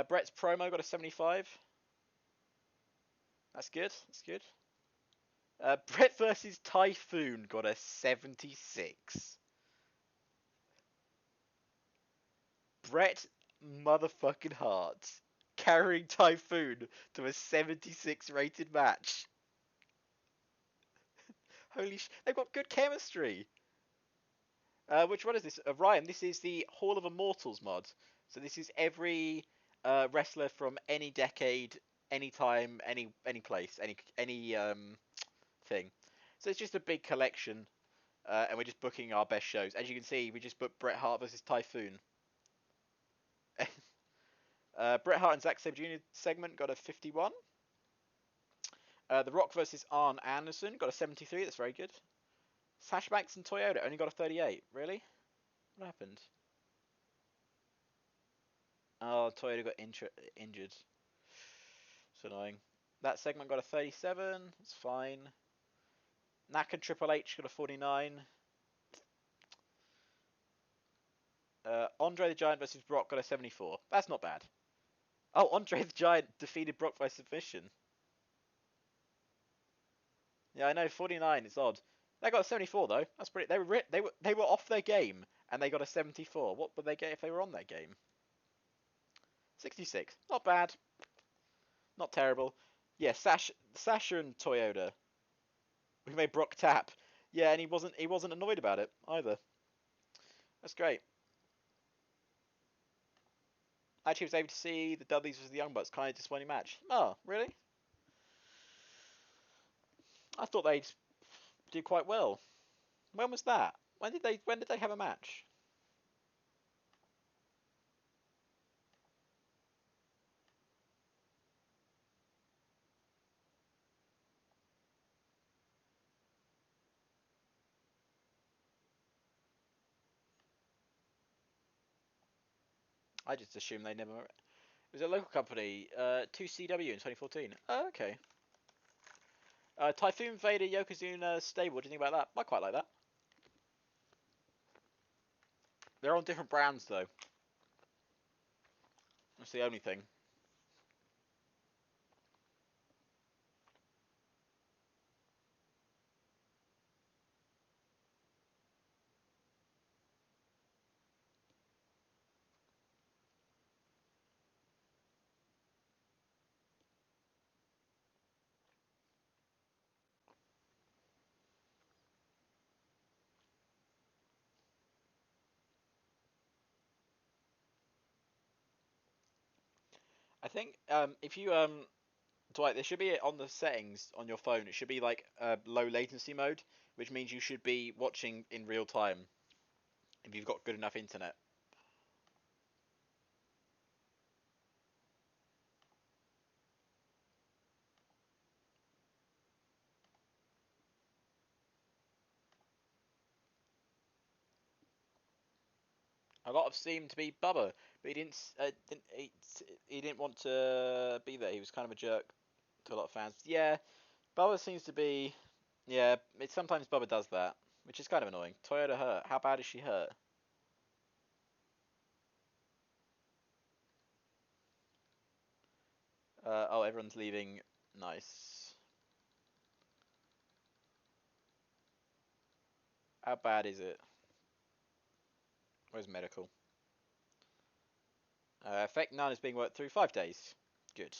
Brett's promo got a 75. That's good. That's good. Brett versus Typhoon got a 76. Bret motherfucking Hart carrying Typhoon to a 76 rated match. Holy they've got good chemistry. Which one is this? Ryan, this is the Hall of Immortals mod. So this is every wrestler from any decade, any time, any place, any thing. So it's just a big collection, and we're just booking our best shows. As you can see, we just booked Bret Hart versus Typhoon. Bret Hart and Zack Sabre Jr. segment got a 51. The Rock versus Arn Anderson got a 73. That's very good. Sasha Banks and Toyota only got a 38. Really? What happened? Oh, Toyota got injured. It's annoying. That segment got a 37. It's fine. Knack and Triple H got a 49. Andre the Giant versus Brock got a 74. That's not bad. Oh, Andre the Giant defeated Brock by submission. Yeah, I know. 49. It's odd. They got a 74 though. That's pretty. They were off their game and they got a 74. What would they get if they were on their game? 66. Not bad. Not terrible. Yeah, Sasha and Toyota. We made Brock tap. Yeah, and he wasn't annoyed about it either. That's great. Actually, was able to see the Dudleys versus the Young Bucks. Kind of disappointing match. Oh, really? I thought they'd do quite well. When was that? When did they have a match? I just assumed they never. It was a local company, 2CW in 2014. Oh, okay. Typhoon Vader Yokozuna stable. What do you think about that? I quite like that. They're on different brands though. That's the only thing. I think if you Dwight, there should be on the settings on your phone. It should be like low latency mode, which means you should be watching in real time if you've got good enough internet. A lot of seemed to be Bubba, but he didn't want to be there. He was kind of a jerk to a lot of fans. Yeah, Bubba seems to be. Yeah, sometimes Bubba does that, which is kind of annoying. Toyota hurt. How bad is she hurt? Oh, everyone's leaving. Nice. How bad is it? Where's medical? Effect none is being worked through 5 days. Good.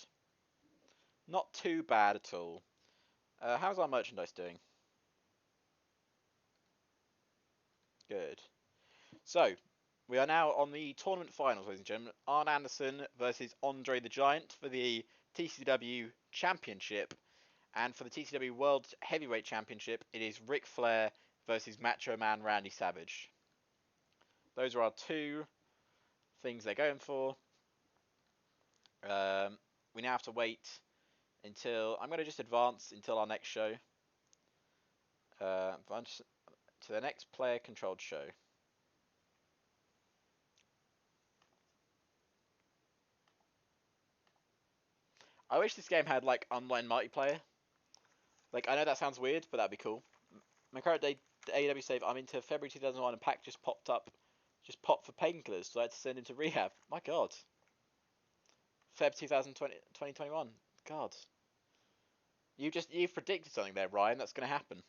Not too bad at all. How's our merchandise doing? Good. So, we are now on the tournament finals, ladies and gentlemen. Arn Anderson versus Andre the Giant for the TCW Championship. And for the TCW World Heavyweight Championship, it is Ric Flair versus Macho Man Randy Savage. Those are our two things they're going for. We now have to wait until... I'm going to just advance until our next show. Advance to the next player-controlled show. I wish this game had, like, online multiplayer. Like, I know that sounds weird, but that'd be cool. My current AEW save, I'm into February 2001, and Pac just popped up. Just popped for painkillers, so I had to send him to rehab. My god. Feb 2021. God. You've predicted something there, Ryan. That's going to happen.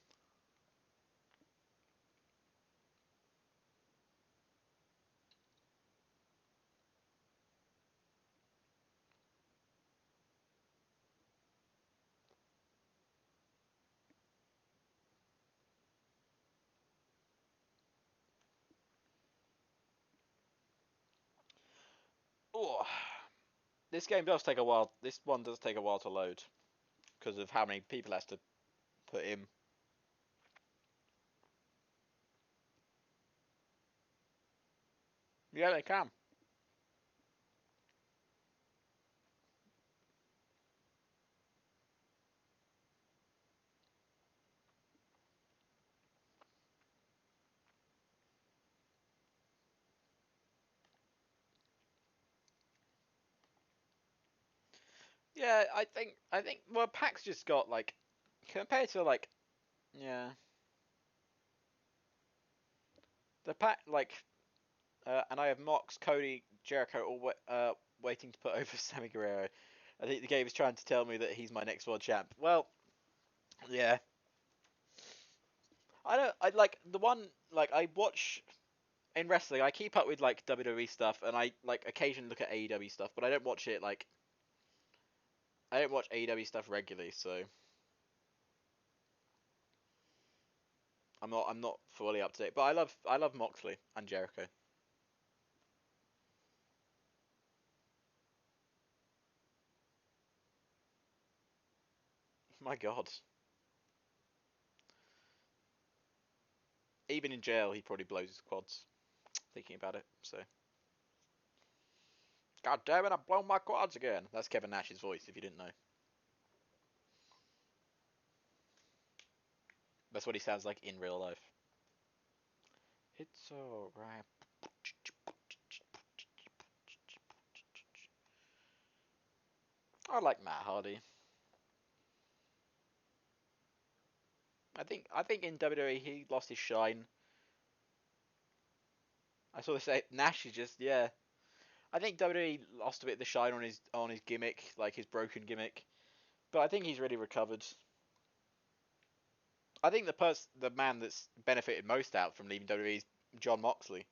Oh, this game does take a while. This one does take a while to load because of how many people it has to put in. Yeah, they can. Yeah, I think well, Pac's just got like compared to like yeah the Pac like and I have Mox, Cody, Jericho all waiting to put over Sammy Guerrero. I think the game is trying to tell me that he's my next world champ. Well, yeah. I don't. I like the one. Like I watch in wrestling. I keep up with like WWE stuff, and I like occasionally look at AEW stuff, but I don't watch it like I don't watch AEW stuff regularly. So I'm not fully up to date. But I love Moxley and Jericho. My God. Even in jail, he probably blows his quads thinking about it. So, God damn it, I've blown my quads again. That's Kevin Nash's voice, if you didn't know. That's what he sounds like in real life. It's alright. I like Matt Hardy. I think in WWE he lost his shine. I saw this say Nash is just yeah. I think WWE lost a bit of the shine on his gimmick, like his broken gimmick. But I think he's really recovered. I think the man that's benefited most out from leaving WWE is John Moxley.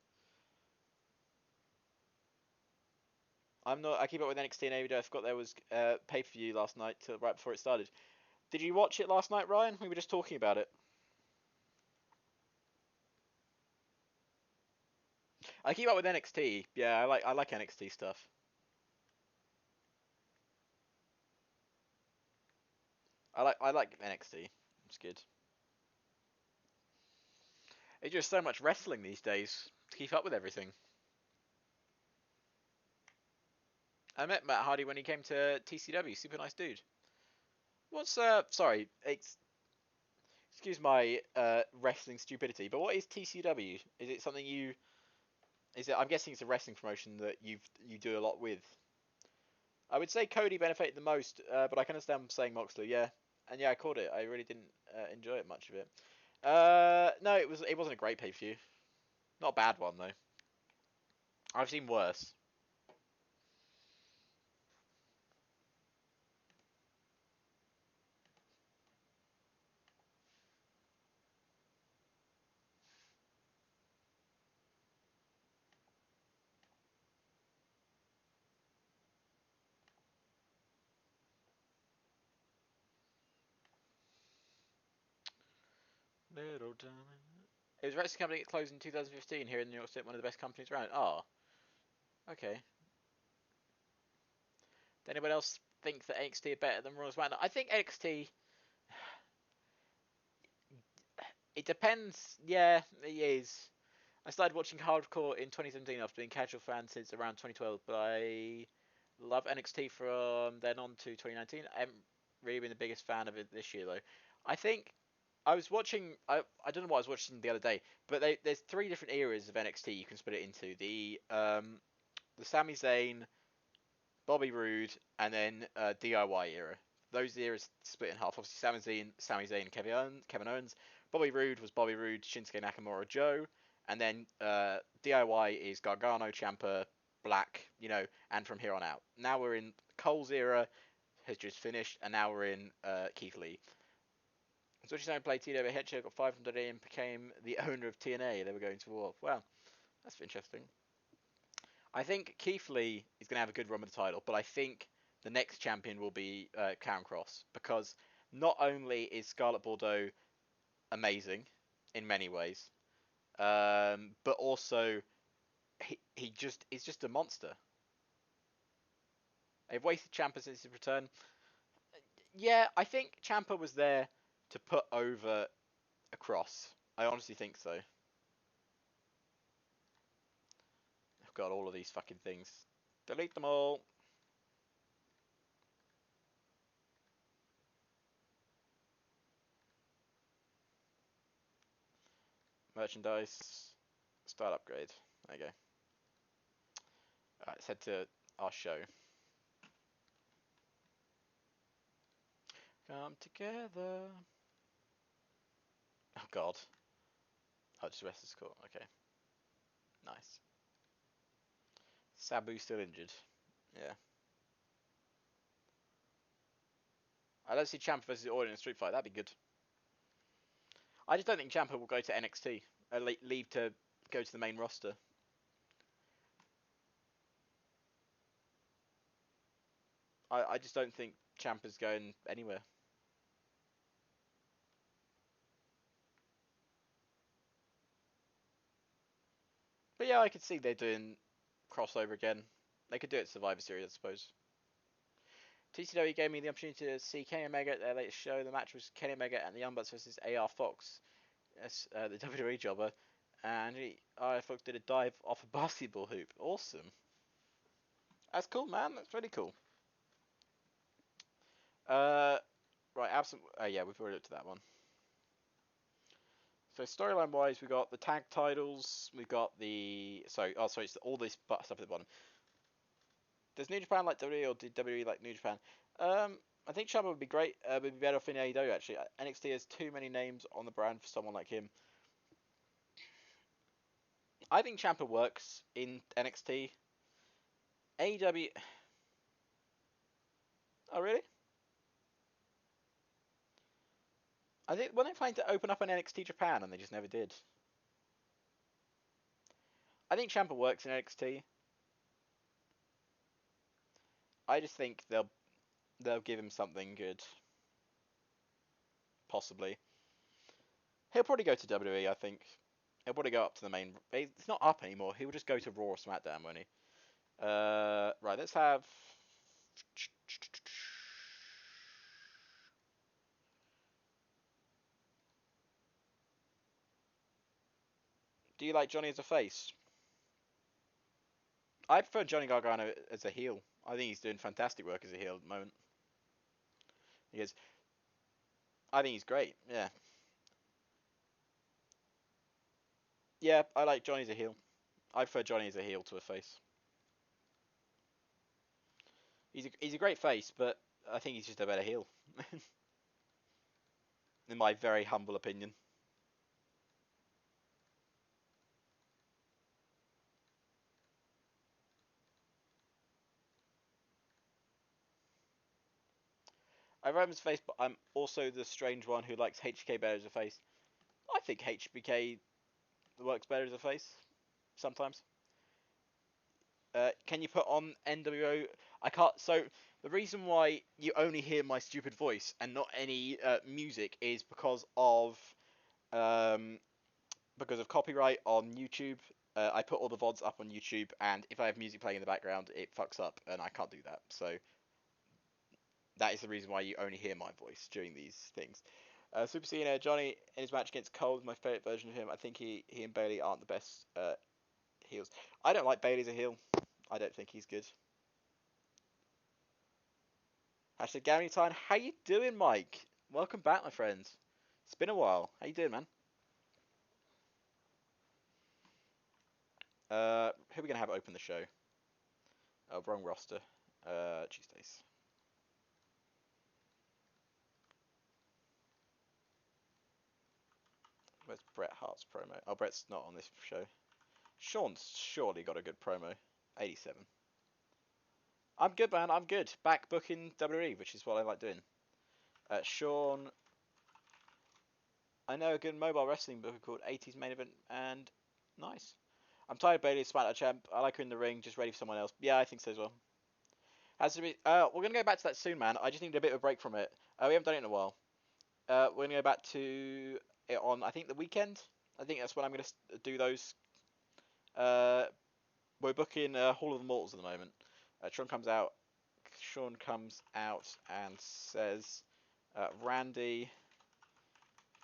I'm not. I keep up with NXT and AEW. I forgot there was pay per view last night, right before it started. Did you watch it last night, Ryan? We were just talking about it. I keep up with NXT. Yeah, I like NXT stuff. I like NXT. It's good. It's just so much wrestling these days to keep up with everything. I met Matt Hardy when he came to TCW. Super nice dude. What's Sorry, excuse my wrestling stupidity, but what is TCW? Is it something you Is it? I'm guessing it's a wrestling promotion that you do a lot with. I would say Cody benefited the most, but I can understand saying Moxley. Yeah, and yeah, I called it. I really didn't enjoy it much of it. No, it wasn't a great pay per view. Not a bad one though. I've seen worse. Little darling. It was a wrestling company that closed in 2015 here in New York City, one of the best companies around. Oh, okay. Does anyone else think that NXT are better than Raw SmackDown? I think NXT. It depends. Yeah, it is. I started watching hardcore in 2017 after being a casual fan since around 2012, but I love NXT from then on to 2019. I haven't really been the biggest fan of it this year though. I think I was watching. I don't know what I was watching the other day, but there's three different eras of NXT you can split it into. The Sami Zayn, Bobby Roode, and then DIY era. Those eras split in half. Obviously, Sami Zayn, Kevin Owens. Bobby Roode was Bobby Roode, Shinsuke Nakamura, Joe, and then DIY is Gargano, Ciampa, Black, and from here on out. Now we're in Cole's era, has just finished, and now we're in Keith Lee. So she's now played TEW Headshot, got 500 and became the owner of TNA. They were going to war. Well, that's interesting. I think Keith Lee is going to have a good run with the title, but I think the next champion will be Karen Cross because not only is Scarlett Bordeaux amazing in many ways, but also he just is just a monster. They've wasted Ciampa since his return. Yeah, I think Ciampa was there to put over a Cross. I honestly think so. I've got all of these fucking things. Delete them all. Merchandise. Start upgrade. There you go. Alright, let's head to our show. Come together. Oh god. Oh, just rest is cool. Okay. Nice. Sabu still injured. Yeah. I don't see Ciampa versus Orton in a street fight. That'd be good. I just don't think Ciampa will go to NXT. Leave to go to the main roster. I just don't think Ciampa's going anywhere. But yeah, I could see they're doing crossover again. They could do it Survivor Series, I suppose. TCW gave me the opportunity to see Kenny Omega at their latest show. The match was Kenny Omega and the Young Bucks versus AR Fox, the WWE jobber. And AR Fox did a dive off a basketball hoop. Awesome. That's cool, man. That's really cool. Right, absent. Yeah, we've already looked at that one. So storyline wise, we got the tag titles. We got the sorry, it's all this stuff at the bottom. Does New Japan like WWE or did WWE like New Japan? I think Ciampa would be great. Would be better off in AEW actually. NXT has too many names on the brand for someone like him. I think Ciampa works in NXT. AEW. Oh really? I think when they planning to open up an NXT Japan and they just never did. I think Ciampa works in NXT. I just think they'll give him something good. Possibly. He'll probably go to WWE, I think. He'll probably go up to the main. It's not up anymore. He'll just go to Raw or SmackDown, won't he? Right, let's have. Do you like Johnny as a face? I prefer Johnny Gargano as a heel. I think he's doing fantastic work as a heel at the moment. He is. I think he's great. Yeah, I like Johnny as a heel. I prefer Johnny as a heel to a face. He's a great face, but I think he's just a better heel. In my very humble opinion. I wrote him as a face, but I'm also the strange one who likes HBK better as a face. I think HBK works better as a face sometimes. Can you put on NWO? I can't. So the reason why you only hear my stupid voice and not any music is um, because of copyright on YouTube. I put all the VODs up on YouTube, and if I have music playing in the background, it fucks up, and I can't do that. So that is the reason why you only hear my voice during these things. Super Cena, Johnny in his match against Cole is my favourite version of him. I think he and Bailey aren't the best heels. I don't like Bailey as a heel. I don't think he's good. Hashtag Gaming Time. How you doing, Mike? Welcome back, my friends. It's been a while. How you doing, man? Who are we gonna have open the show? Oh, wrong roster. Tuesdays. Where's Bret Hart's promo? Oh, Bret's not on this show. Sean's surely got a good promo. 87. I'm good, man. I'm good. Back booking WWE, which is what I like doing. Sean, I know a good mobile wrestling booker called 80s Main Event, and nice. I'm tired of Bailey as SmackDown champ. I like her in the ring, just ready for someone else. Yeah, I think so as well. Has to be. We're gonna go back to that soon, man. I just need a bit of a break from it. We haven't done it in a while. We're gonna go back to it on, I think, the weekend. I think that's when I'm gonna do those. Uh, we're booking Hall of the Immortals at the moment. Sean comes out. Sean comes out and says, "Randy,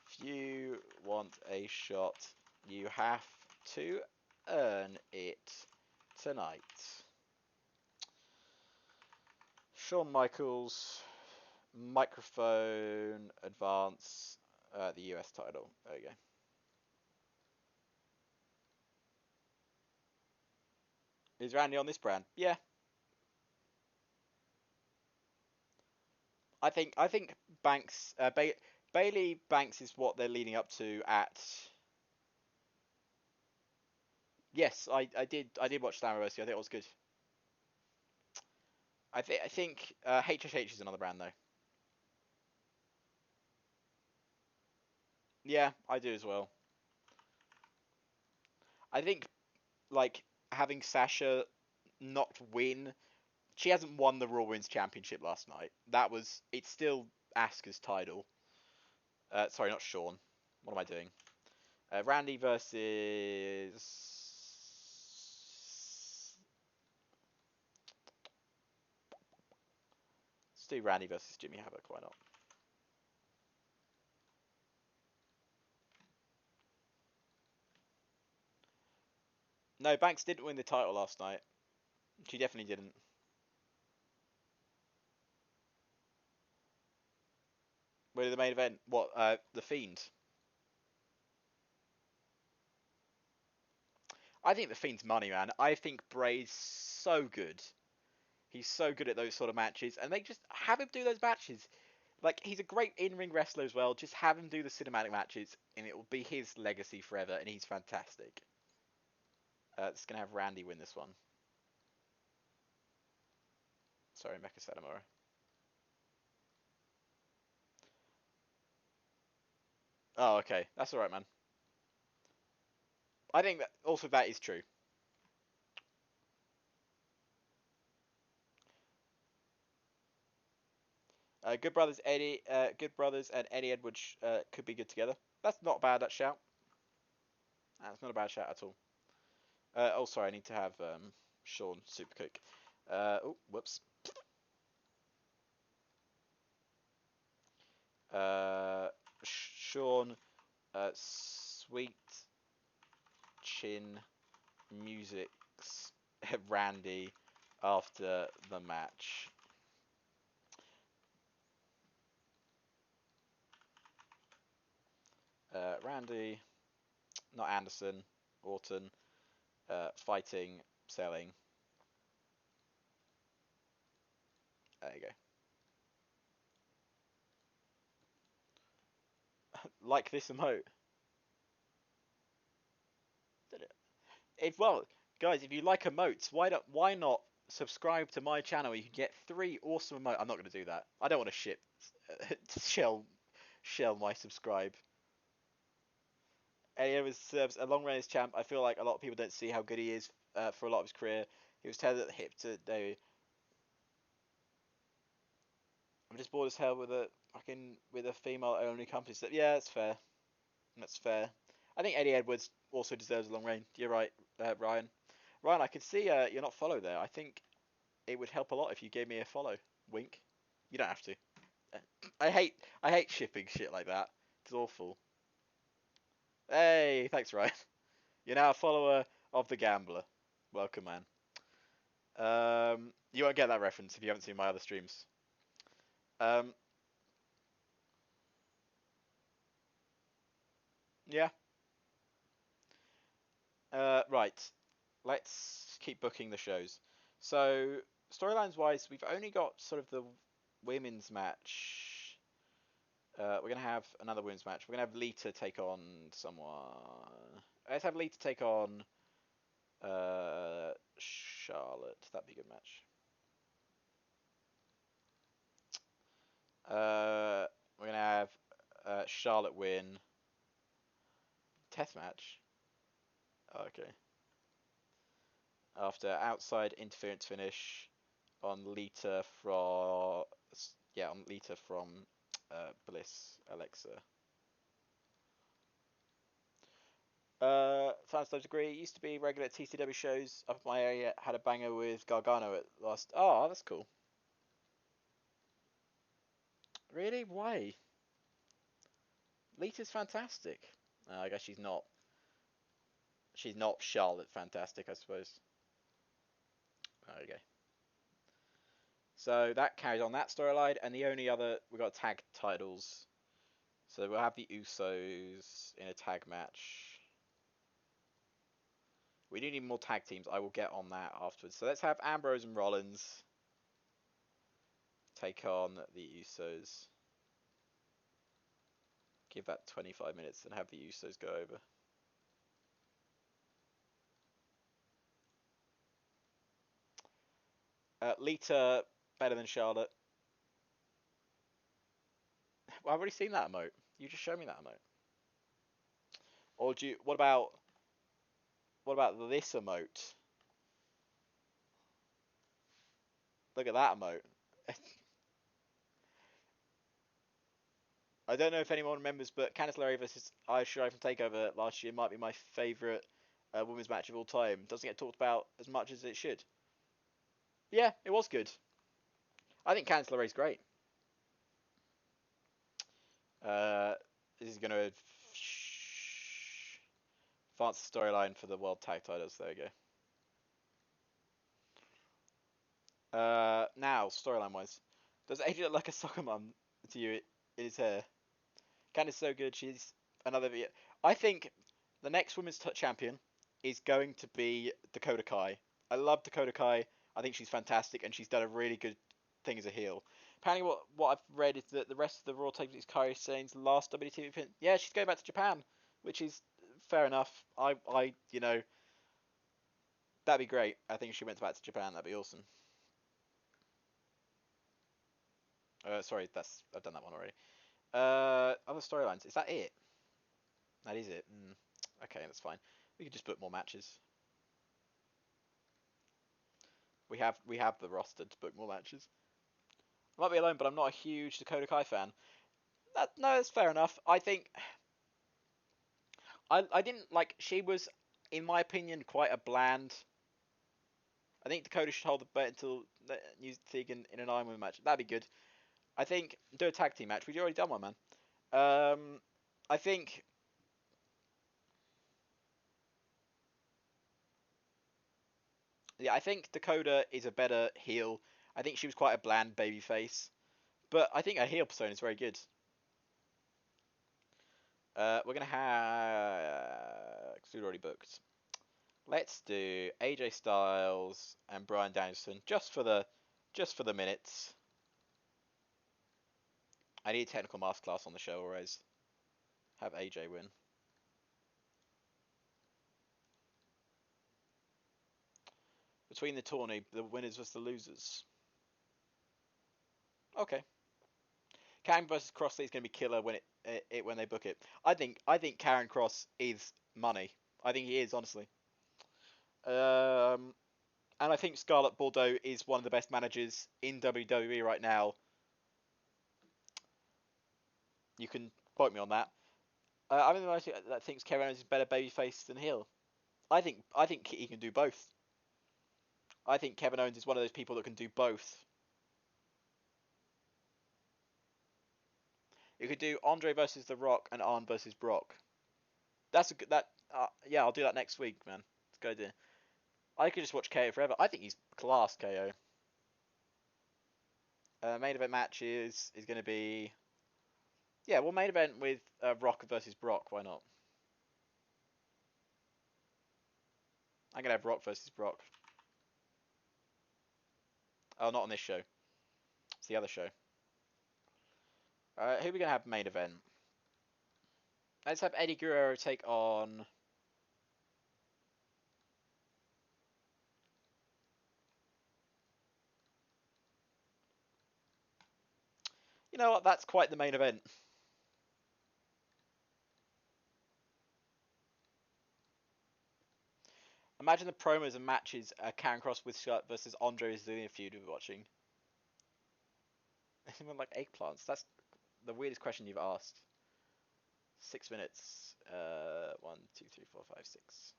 if you want a shot, you have to earn it tonight." Shawn Michaels, microphone, advance, the US title. There you go. Is Randy on this brand? Yeah, I think Banks, Bailey Banks is what they're leading up to at. Yes, I did watch Slammiversary. I think it was good. I think HHH is another brand though. Yeah, I do as well. I think like having Sasha not win. She hasn't won the Raw Women's Championship last night. It's still Asuka's title. Sorry, not Sean. What am I doing? Randy versus. Let's do Randy versus Jimmy Havoc. Why not? No, Banks didn't win the title last night. She definitely didn't. Where the main event? What? The Fiend. I think the Fiend's money, man. I think Bray's so good. He's so good at those sort of matches, and they just have him do those matches. Like, he's a great in-ring wrestler as well. Just have him do the cinematic matches, and it will be his legacy forever, and he's fantastic. It's going to have Randy win this one. Sorry, Mecha Satomura. Oh, okay. That's alright, man. I think that also that is true. Good Brothers and Eddie Edwards could be good together. That's not bad, that shout. That's not a bad shout at all. Oh, sorry, I need to have Sean Supercook. Oh, whoops. Sean Sweet Chin Music's Randy after the match. Randy, not Anderson, Orton. fighting, selling. There you go. Like this emote. Well, guys, if you like emotes, why not subscribe to my channel? You can get 3 awesome emotes. I'm not going to do that. I don't want to shell my subscribe. Eddie Edwards serves a long range champ. I feel like a lot of people don't see how good he is for a lot of his career. He was tethered at the hip to David. I'm just bored as hell with a female only company. So, yeah, that's fair. That's fair. I think Eddie Edwards also deserves a long reign. You're right, Ryan. Ryan, I can see you're not followed there. I think it would help a lot if you gave me a follow. Wink. You don't have to. I hate shipping shit like that. It's awful. Hey, thanks, Ryan. You're now a follower of the Gambler. Welcome, man. You won't get that reference if you haven't seen my other streams. Um, yeah. Right. Let's keep booking the shows. So, storylines wise, we've only got sort of the women's match. We're gonna have another women's match. We're gonna have Lita take on someone. Let's have Lita take on Charlotte. That'd be a good match. We're gonna have Charlotte win. Test match. Okay. After outside interference finish on Lita from Bliss Alexa. Fans don't agree. It used to be regular TCW shows up in my area. Had a banger with Gargano at last. Oh, that's cool. Really? Why? Lita's fantastic. I guess she's not. She's not Charlotte fantastic, I suppose. Okay. So that carries on that storyline, and the only other we got tag titles. So we'll have the Usos in a tag match. We do need more tag teams. I will get on that afterwards. So let's have Ambrose and Rollins take on the Usos. Give that 25 minutes and have the Usos go over. Lita better than Charlotte. Well, I've already seen that emote. You just showed me that emote. Or do you? What about this emote? Look at that emote. I don't know if anyone remembers, but Candice LeRae versus Io Shirai from Takeover last year might be my favourite women's match of all time. Doesn't get talked about as much as it should. Yeah, it was good. I think Candice LeRae's great. This is going to advance the storyline for the World Tag Titles. There we go. Now, storyline wise, does AJ look like a soccer mum to you in his hair? Candice so good. She's another. I think the next women's champion is going to be Dakota Kai. I love Dakota Kai. I think she's fantastic, and she's done a really good thing as a heel. Apparently, what I've read is that the rest of the Raw Tag is Kairi Sane's last WTV pin. Yeah, she's going back to Japan, which is fair enough. That'd be great. I think if she went back to Japan, that'd be awesome. Sorry, I've done that one already. Other storylines. Is that it? That is it. Okay, that's fine. We could just book more matches. We have the roster to book more matches. I might be alone, but I'm not a huge Dakota Kai fan. No, that's fair enough. I think I didn't like. She was, in my opinion, quite a bland. I think Dakota should hold the belt until New Tegan in an Iron Woman match. That'd be good. I think do a tag team match. We've already done one, man. I think. Yeah, I think Dakota is a better heel. I think she was quite a bland babyface, but I think her heel persona is very good. We're gonna have. Cause we've already booked. Let's do AJ Styles and Bryan Danielson just for the minutes. I need a technical masterclass on the show, whereas have AJ win. Between the tourney, the winners versus the losers. Okay. Karen versus Cross is going to be killer when when they book it. I think Karen Cross is money. I think he is, honestly. And I think Scarlett Bordeaux is one of the best managers in WWE right now. You can quote me on that. I'm the one that thinks Kevin Owens is better babyface than heel. I think he can do both. I think Kevin Owens is one of those people that can do both. You could do Andre versus The Rock and Arn versus Brock. That's a good yeah, I'll do that next week, man. It's a good idea. I could just watch KO forever. I think he's class KO. Main event match is going to be main event with Rock versus Brock. Why not? I'm gonna have Rock versus Brock. Oh, not on this show. It's the other show. Who are we gonna have main event? Let's have Eddie Guerrero take on. You know what? That's quite the main event. Imagine the promos and matches Karen Cross with Shirt versus Andre is doing a feud we're watching. Anyone like eggplants? That's the weirdest question you've asked. 6 minutes. 1, 2, 3, 4, 5, 6.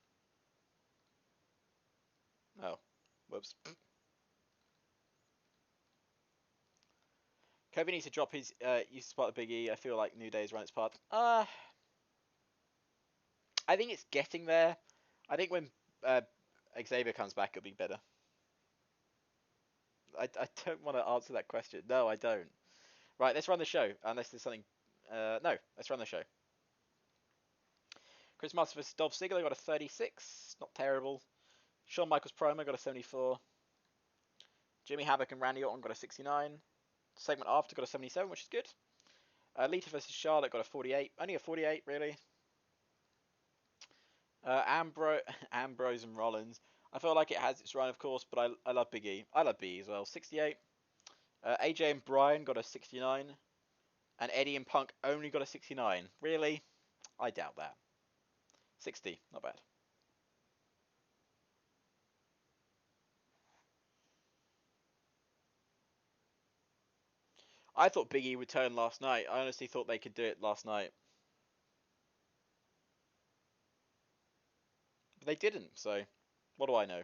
Oh, whoops. Kobe needs to drop his used to part of Big E. I feel like New Day's run its part. I think it's getting there. I think when Xavier comes back, it'll be better. I don't want to answer that question. No, I don't. Right, let's run the show. Unless there's something. No, let's run the show. Chris Masters vs. Dolph Ziggler got a 36. Not terrible. Shawn Michaels promo got a 74. Jimmy Havoc and Randy Orton got a 69. Segment after got a 77, which is good. Lita vs. Charlotte got a 48. Only a 48, really. Ambrose and Rollins. I feel like it has its run, of course, but I love Big E. I love Big E as well. 68. AJ and Bryan got a 69. And Eddie and Punk only got a 69. Really? I doubt that. 60. Not bad. I thought Big E would turn last night. I honestly thought they could do it last night. But they didn't, so what do I know?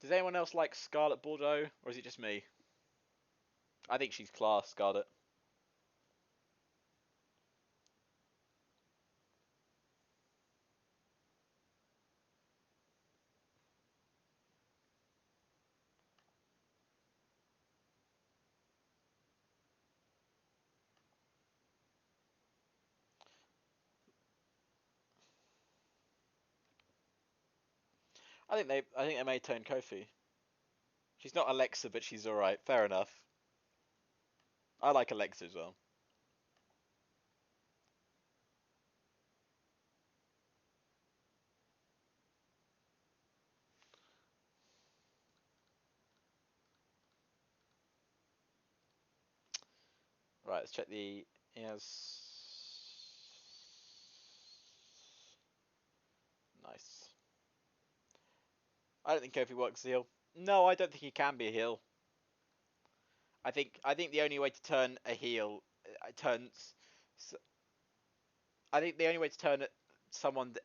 Does anyone else like Scarlett Bordeaux, or is it just me? I think she's class, Scarlett. I think they may turn Kofi. She's not Alexa, but she's alright. Fair enough. I like Alexa as well. Right, let's check the. Yes. Nice. I don't think Kofi works the heel. No, I don't think he can be a heel. I think the only way to turn a heel turns. I think the only way to turn someone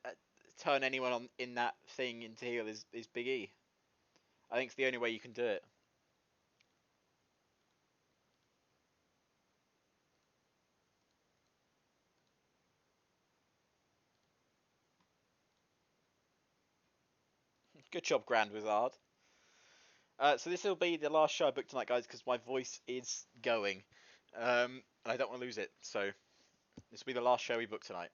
turn anyone on in that thing into heel is Big E. I think it's the only way you can do it. Good job, Grand Wizard. So this will be the last show I booked tonight, guys, because my voice is going. I don't want to lose it, so this will be the last show we book tonight.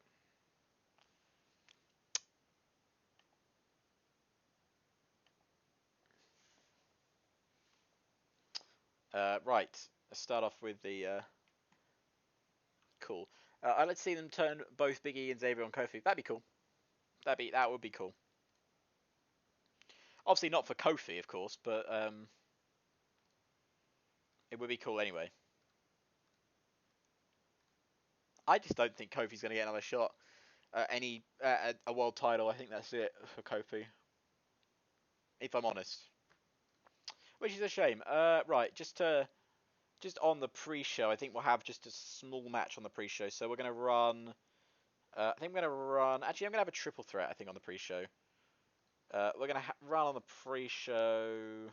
Right, let's start off with the cool. I'd like to see them turn both Big E and Xavier on Kofi. That'd be cool. That would be cool. Obviously not for Kofi, of course, but it would be cool anyway. I just don't think Kofi's going to get another shot at a world title. I think that's it for Kofi, if I'm honest. Which is a shame. Right, just on the pre-show, I think we'll have just a small match on the pre-show. So we're going to run. I think we're going to run. Actually, I'm going to have a triple threat. I think on the pre-show. We're going to run on the pre-show.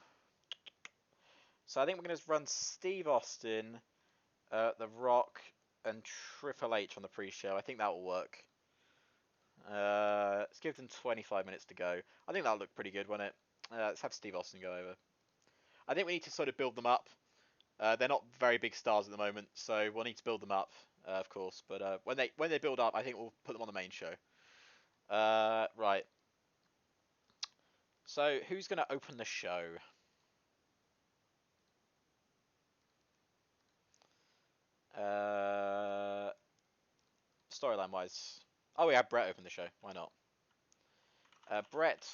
So I think we're going to run Steve Austin, The Rock, and Triple H on the pre-show. I think that will work. Let's give them 25 minutes to go. I think that'll look pretty good, won't it? Let's have Steve Austin go over. I think we need to sort of build them up. They're not very big stars at the moment, so we'll need to build them up, of course. But when they build up, I think we'll put them on the main show. Right. So who's going to open the show? Storyline wise, oh, we have Brett open the show. Why not? Brett.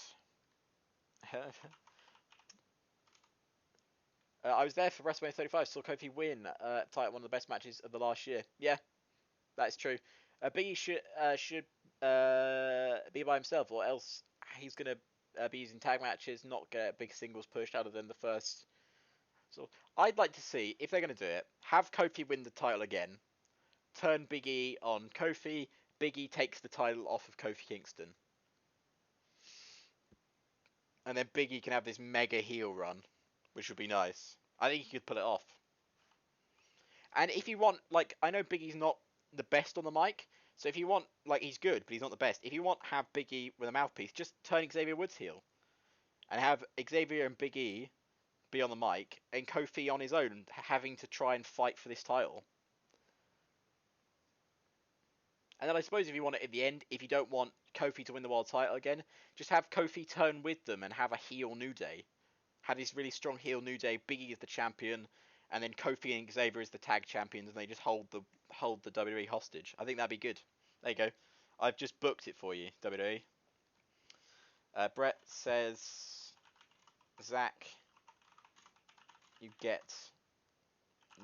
I was there for WrestleMania 35. Saw Kofi win. Title, one of the best matches of the last year. Yeah, that is true. Big E should be by himself, or else he's gonna be using tag matches, not get big singles push other than the first. So I'd like to see if they're gonna do it. Have Kofi win the title again. Turn Big E on Kofi. Big E takes the title off of Kofi Kingston. And then Big E can have this mega heel run, which would be nice. I think he could pull it off. And if you want, like, I know Big E's not the best on the mic, so if you want, like, he's good, but he's not the best. If you want have Big E with a mouthpiece, just turn Xavier Woods heel. And have Xavier and Big E be on the mic, and Kofi on his own, having to try and fight for this title. And then I suppose if you want it at the end, if you don't want Kofi to win the world title again, just have Kofi turn with them and have a heel New Day. Have this really strong heel New Day. Big E is the champion, and then Kofi and Xavier is the tag champions, and they just hold the WWE hostage. I think that'd be good. There you go. I've just booked it for you, WWE. Brett says, Zach, you get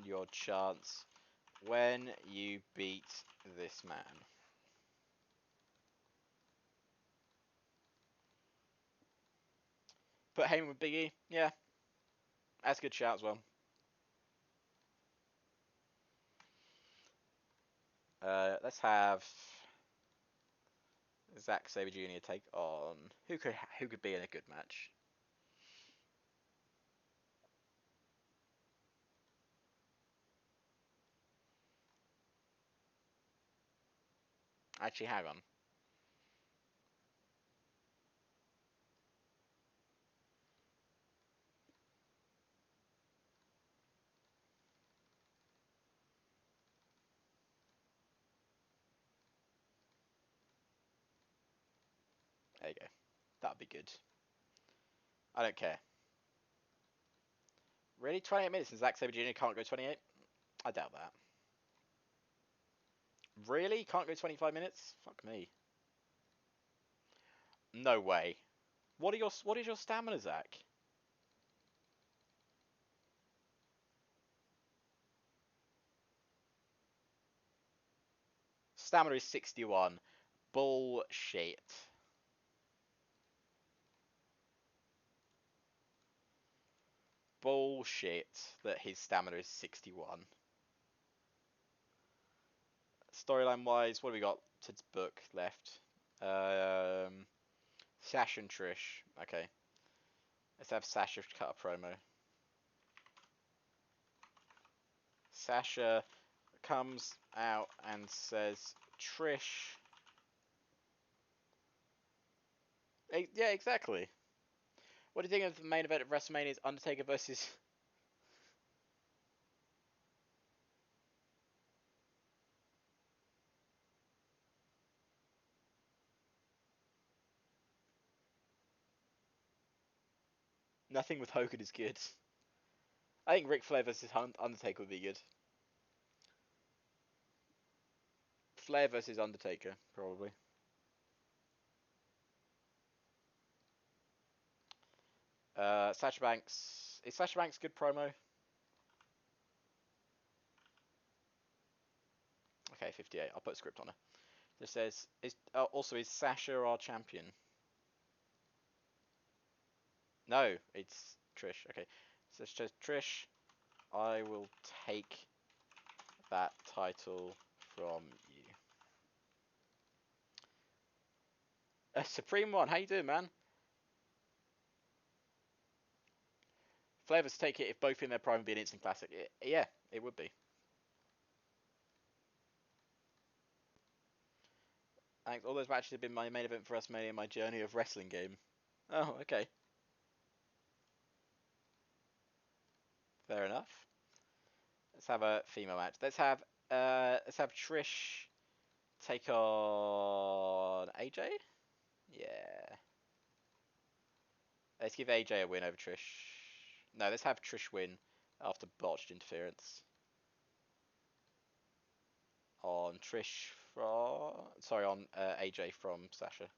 your chance when you beat this man. Put Heyman with Big E. Yeah, that's a good shout as well. Let's have Zack Sabre Jr. take on who could be in a good match. Actually, hang on. There you go. That'd be good. I don't care. Really? 28 minutes and Zack Sabre Jr. can't go 28? I doubt that. Really? Can't go 25 minutes? Fuck me. No way. What is your stamina, Zach? Stamina is 61. Bullshit. Bullshit that his stamina is 61. Storyline wise, what have we got to book left? Sasha and Trish. Okay. Let's have Sasha cut a promo. Sasha comes out and says, Trish. Yeah, exactly. What do you think of the main event of WrestleMania's Undertaker versus... Nothing with Hogan is good. I think Ric Flair versus Undertaker would be good. Flair versus Undertaker, probably. Sasha Banks. Is Sasha Banks good promo? Okay, 58. I'll put a script on her. This says, also, is Sasha our champion? No, it's Trish. Okay. So it says, Trish, I will take that title from you. Supreme One, how you doing, man? Flavors take it if both in their prime would be an instant classic. Yeah, it would be. Thanks. All those matches have been my main event for WrestleMania, my journey of wrestling game. Oh, okay. Fair enough. Let's have a female match. Let's have Trish take on AJ. Yeah. Let's give AJ a win over Trish. No, let's have Trish win after botched interference on Trish from on AJ from Sasha.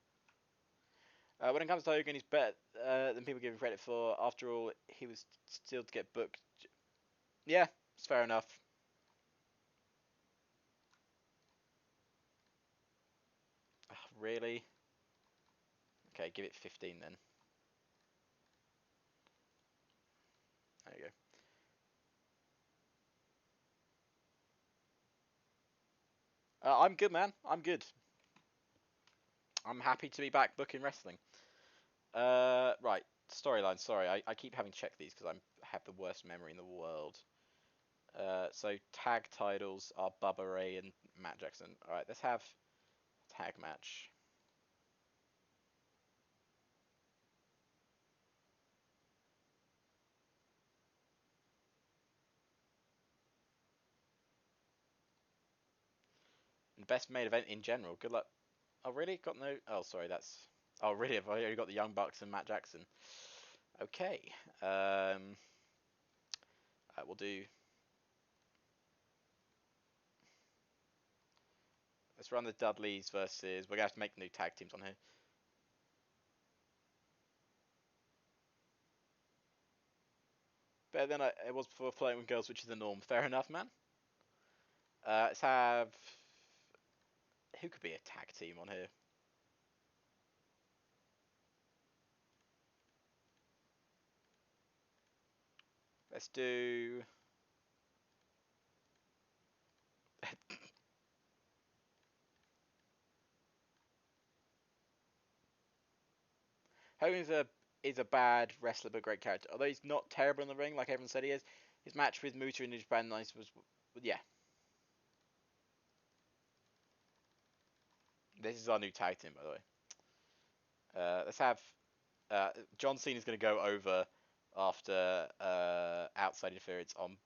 When it comes to Hogan, he's better than people give him credit for. After all, he was still to get booked. Yeah, it's fair enough. Really? Okay, give it 15 then. There you go. I'm good, man. I'm good. I'm happy to be back booking wrestling. Right. Storyline. Sorry, I keep having to check these because I have the worst memory in the world. So tag titles are Bubba Ray and Matt Jackson. All right, let's have tag match. The best main event in general. Good luck. Oh, really? Got no... Oh, sorry, that's... Oh, really? I've already got the Young Bucks and Matt Jackson. Okay. We'll do... Let's run the Dudleys versus... We're going to have to make new tag teams on here. Better than it was before Flirting with Girls, which is the norm. Fair enough, man. Let's have... Who could be a tag team on here? Let's do... Hogan's is a bad wrestler but great character. Although he's not terrible in the ring like everyone said he is. His match with Muta in New Japan Nice was yeah. This is our new tag team, by the way. Let's have John Cena's going to go over after outside interference on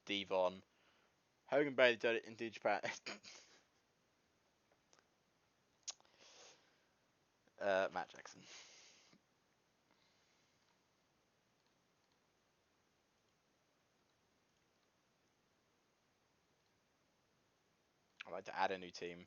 Devon. Hogan barely did it in New Japan. Matt Jackson. I'd like to add a new team.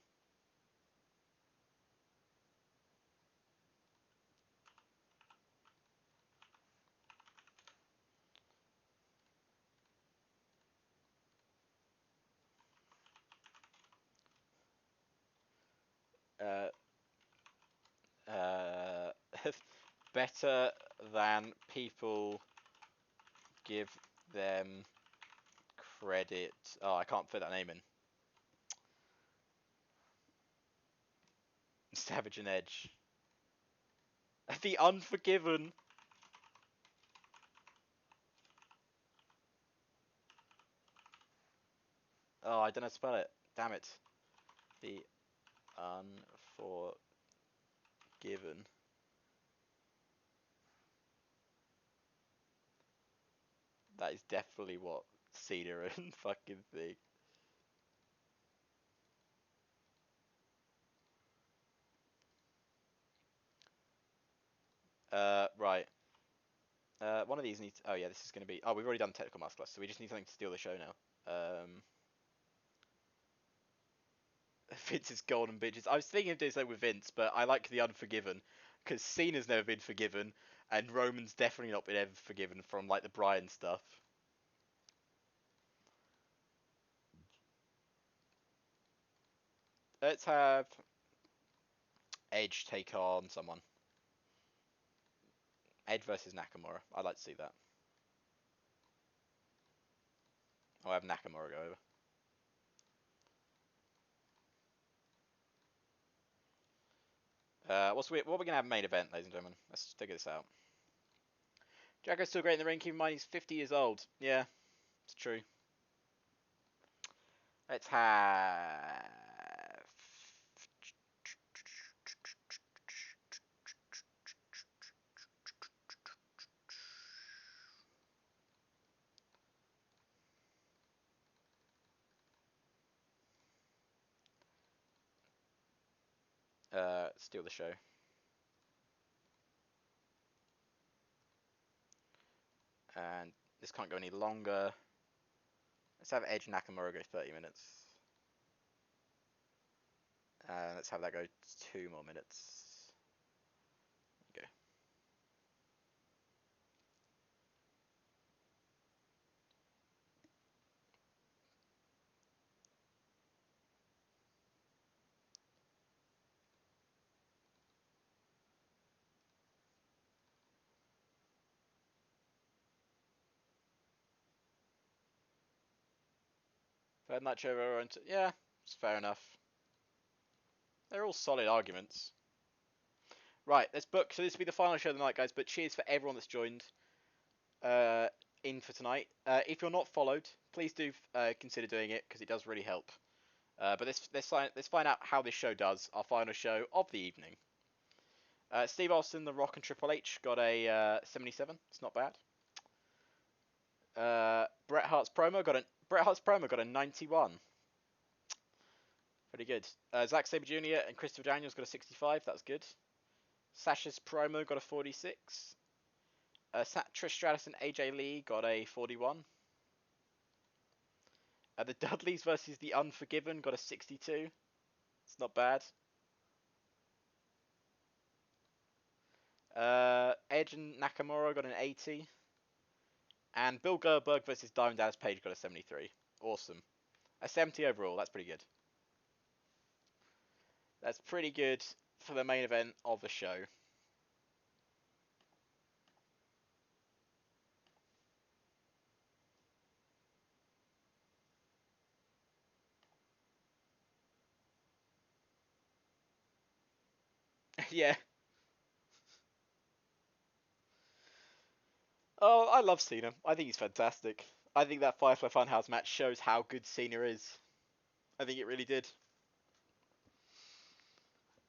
Uh, better than people give them credit. Oh, I can't put that name in. Savage and Edge. The Unforgiven. Oh, I don't know how to spell it. Damn it. The Unforgiven. That is definitely what Cena and fucking thing. Right. One of these needs. Oh yeah, this is gonna be. Oh, we've already done technical masterclass, so we just need something to steal the show now. Vince's golden bitches. I was thinking of doing something with Vince, but I like the Unforgiven because Cena's never been forgiven, and Roman's definitely not been ever forgiven from like the Bryan stuff. Let's have Edge take on someone. Edge versus Nakamura. I'd like to see that. I'll have Nakamura go over. What are we gonna have main event, ladies and gentlemen? Let's figure this out. Jacko's still great in the ring. Keep in mind he's 50 years old. Yeah, it's true. Let's have. Steal the show. And this can't go any longer. Let's have Edge Nakamura go 30 minutes. Let's have that go 2 more minutes. Go. Third match over. Yeah, it's fair enough. They're all solid arguments. Right, let's book. So this will be the final show of the night, guys. But cheers for everyone that's joined in for tonight. If you're not followed, please do consider doing it because it does really help. But let's find out how this show does. Our final show of the evening. Steve Austin, The Rock, and Triple H got a 77. It's not bad. Bret Hart's promo got a 91. Pretty good. Zack Sabre Jr. and Christopher Daniels got a 65. That's good. Sasha's promo got a 46. Trish Stratus and AJ Lee got a 41. The Dudleys versus the Unforgiven got a 62. It's not bad. Edge and Nakamura got an 80. And Bill Goldberg versus Diamond Dallas Page got a 73. Awesome. A 70 overall. That's pretty good. That's pretty good for the main event of the show. Yeah. Oh, I love Cena. I think he's fantastic. I think that Firefly Funhouse match shows how good Cena is. I think it really did.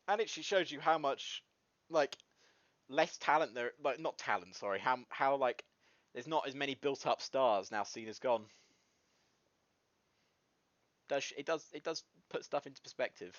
And it shows you how much, like, less talent there, like, not talent, sorry, how like, there's not as many built-up stars now Cena's gone. It does put stuff into perspective.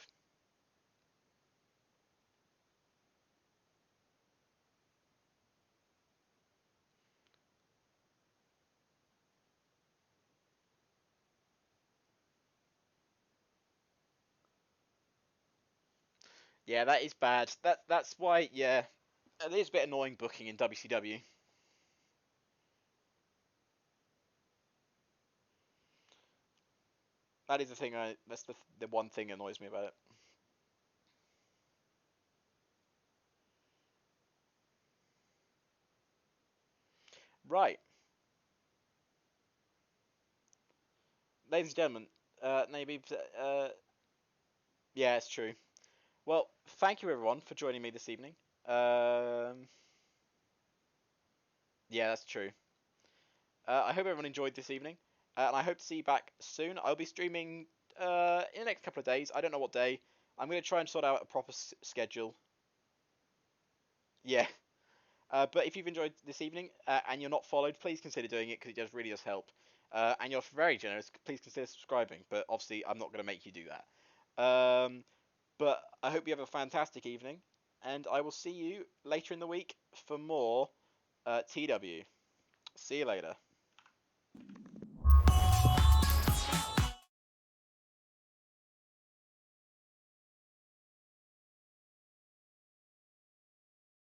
Yeah, that is bad. That's why, yeah, it is a bit annoying booking in WCW. That is the thing. That's the one thing that annoys me about it. Right, ladies and gentlemen, maybe yeah, it's true. Well, thank you everyone for joining me this evening. Um, yeah, that's true. I hope everyone enjoyed this evening, and I hope to see you back soon. I'll be streaming in the next couple of days. I don't know what day. I'm going to try and sort out a proper schedule. Yeah, But if you've enjoyed this evening and you're not followed, please consider doing it because it really does help. And you're very generous, please consider subscribing. But obviously, I'm not going to make you do that. But I hope you have a fantastic evening, and I will see you later in the week for more TEW. See you later.